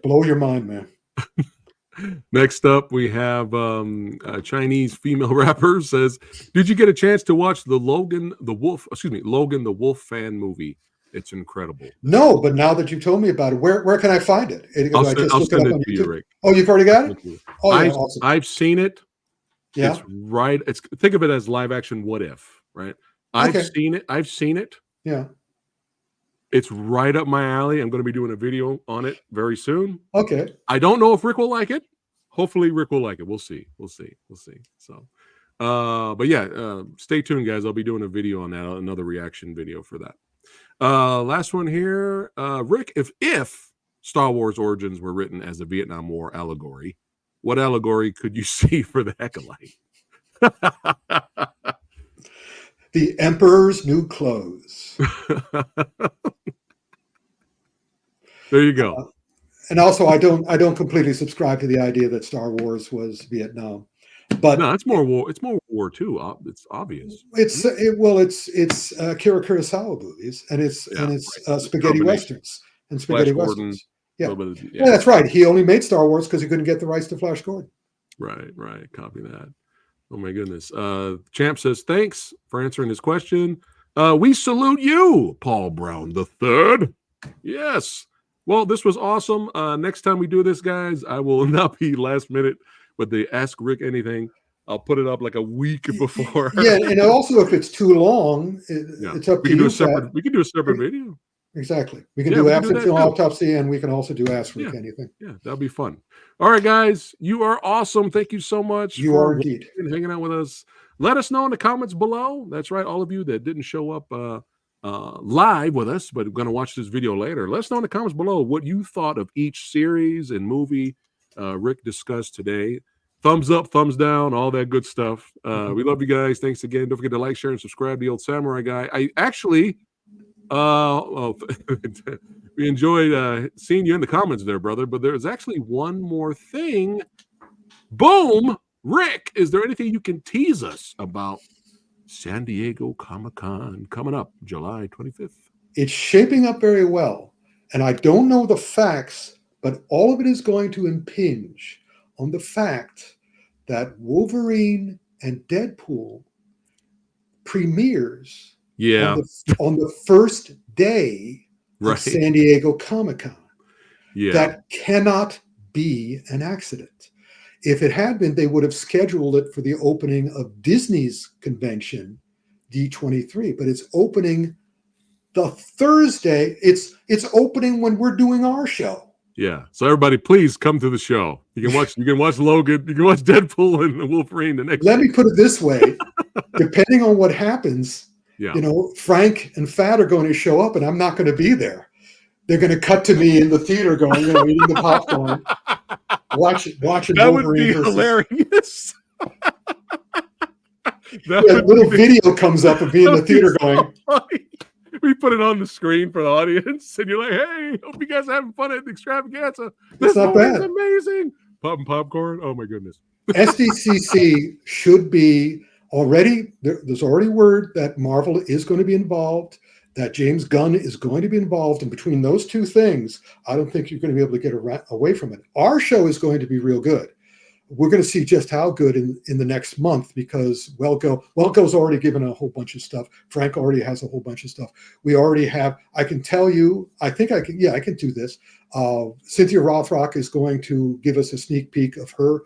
blow your mind, man. Next up, we have a Chinese female rapper says, "Did you get a chance to watch the Logan the Wolf fan movie? It's incredible." No, but now that you told me about it, where can I find it? I'll send it to you, Rick. Oh, you've already got it? Oh, yeah, awesome. I've seen it. Yeah. It's right. Think of it as live action What If, right? I've seen it. Yeah. It's right up my alley. I'm going to be doing a video on it very soon. Okay. I don't know if Rick will like it. Hopefully Rick will like it. We'll see. So, but yeah, stay tuned, guys. I'll be doing a video on that, another reaction video for that. Last one here. Rick, if Star Wars Origins were written as a Vietnam War allegory, what allegory could you see for the Acolyte? The Emperor's New Clothes. There you go. And also, I don't completely subscribe to the idea that Star Wars was Vietnam, but no, it's more war. It's more War II. It's obvious. It's Akira Kurosawa movies, and it's spaghetti westerns and spaghetti westerns. Yeah. That's right. He only made Star Wars because he couldn't get the rights to Flash Gordon. Right. Copy that. Oh my goodness. Champ says, thanks for answering his question. We salute you, Paul Brown III. Yes. Well, this was awesome. Next time we do this, guys, I will not be last minute with the Ask Rick Anything. I'll put it up like a week before. Yeah, and also if it's too long, Yeah. it's up We to can do you. a separate. Pat. We can do a separate video. Exactly. We can Yeah, do we can do absent that film too. autopsy, and we can also do Ask Rick Yeah. Anything. Yeah, that'll be fun. All right, guys, you are awesome. Thank you so much You for are indeed. hanging out with us. Let us know in the comments below. That's right, all of you that didn't show up live with us, but are going to watch this video later. Let us know in the comments below what you thought of each series and movie Rick discussed today. Thumbs up, thumbs down, all that good stuff. We love you guys. Thanks again. Don't forget to like, share, and subscribe to the Old Samurai Guy. I actually, we enjoyed seeing you in the comments there, brother. But there's actually one more thing. Boom! Rick, is there anything you can tease us about San Diego Comic-Con coming up July 25th? It's shaping up very well. And I don't know the facts, but all of it is going to impinge on the fact that Wolverine and Deadpool premieres on the first day of San Diego Comic-Con. Yeah. That cannot be an accident. If it had been, they would have scheduled it for the opening of Disney's convention, D23, but it's opening the Thursday. It's opening when we're doing our show. Yeah. So everybody, please come to the show. You can watch Logan, you can watch Deadpool and Wolverine the next Let day. me put it this way. Depending on what happens, Frank and Fat are going to show up and I'm not going to be there. They're going to cut to me in the theater going, eating the popcorn, watching that Wolverine would be versus... hilarious. Little video comes up of me in the theater going... We put it on the screen for the audience, and you're like, "Hey, hope you guys are having fun at the extravaganza. This not bad. Amazing. Popping popcorn. Oh my goodness." SDCC should be already. There's already word that Marvel is going to be involved. That James Gunn is going to be involved, and between those two things, I don't think you're going to be able to get away from it. Our show is going to be real good. We're going to see just how good in the next month because Welco's already given a whole bunch of stuff. Frank already has a whole bunch of stuff. We already have, I can tell you, I think I can, I can do this. Cynthia Rothrock is going to give us a sneak peek of her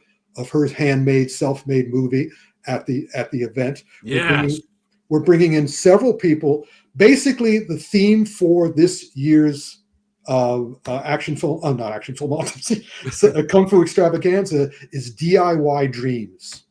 handmade, self-made movie at the event. Yes. We're bringing in several people. Basically, the theme for this year's action film, not action film, Autopsy, Kung Fu Extravaganza is DIY dreams.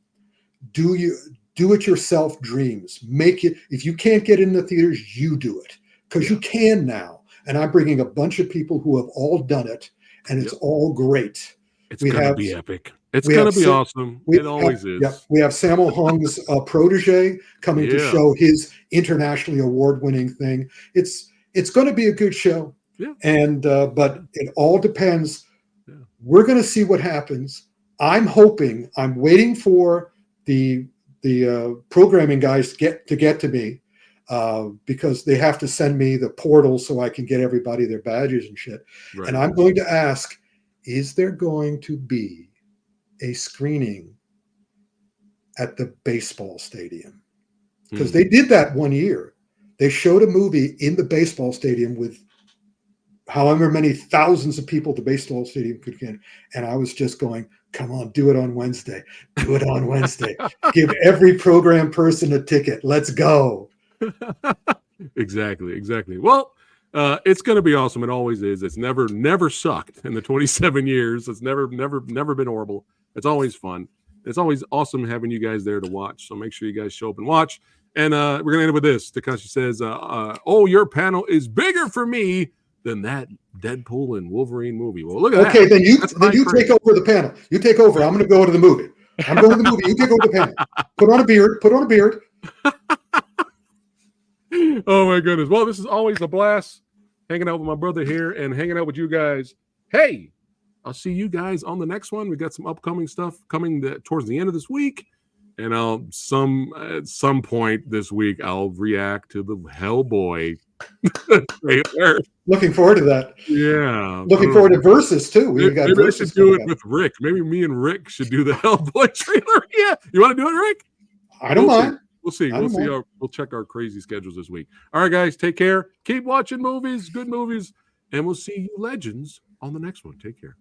Do it yourself dreams. Make it. If you can't get in the theaters, you do it because you can now. And I'm bringing a bunch of people who have all done it, and it's all great. It's going to be epic. It's going to be awesome. It always is. Yeah, we have Sammo Hung's protege coming to show his internationally award-winning thing. It's going to be a good show. Yeah. And but it all depends. Yeah. We're going to see what happens. I'm waiting for the programming guys to get to me because they have to send me the portal so I can get everybody their badges and shit. Right. And I'm going to ask, is there going to be a screening at the baseball stadium? Because they did that one year. They showed a movie in the baseball stadium with however many thousands of people the baseball stadium could get. And I was just going, come on, do it on Wednesday. Do it on Wednesday. Give every program person a ticket. Let's go. Exactly. Well, it's going to be awesome. It always is. It's never sucked in the 27 years. It's never been horrible. It's always fun. It's always awesome having you guys there to watch. So make sure you guys show up and watch. And we're going to end it with this. Takashi says, oh, your panel is bigger for me than that Deadpool and Wolverine movie. Well, look at that. Okay, then you take over the panel. You take over. I'm going to go to the movie. I'm going to the movie. You take over the panel. Put on a beard. Oh, my goodness. Well, this is always a blast hanging out with my brother here and hanging out with you guys. Hey, I'll see you guys on the next one. We got some upcoming stuff coming towards the end of this week. And at some point this week, I'll react to the Hellboy trailer. Looking forward to that. Yeah. Looking forward to Versus, too. Maybe I should do it with Rick. Maybe me and Rick should do the Hellboy trailer. Yeah. You want to do it, Rick? I don't mind. We'll see. We'll check our crazy schedules this week. All right, guys. Take care. Keep watching movies, good movies. And we'll see you legends on the next one. Take care.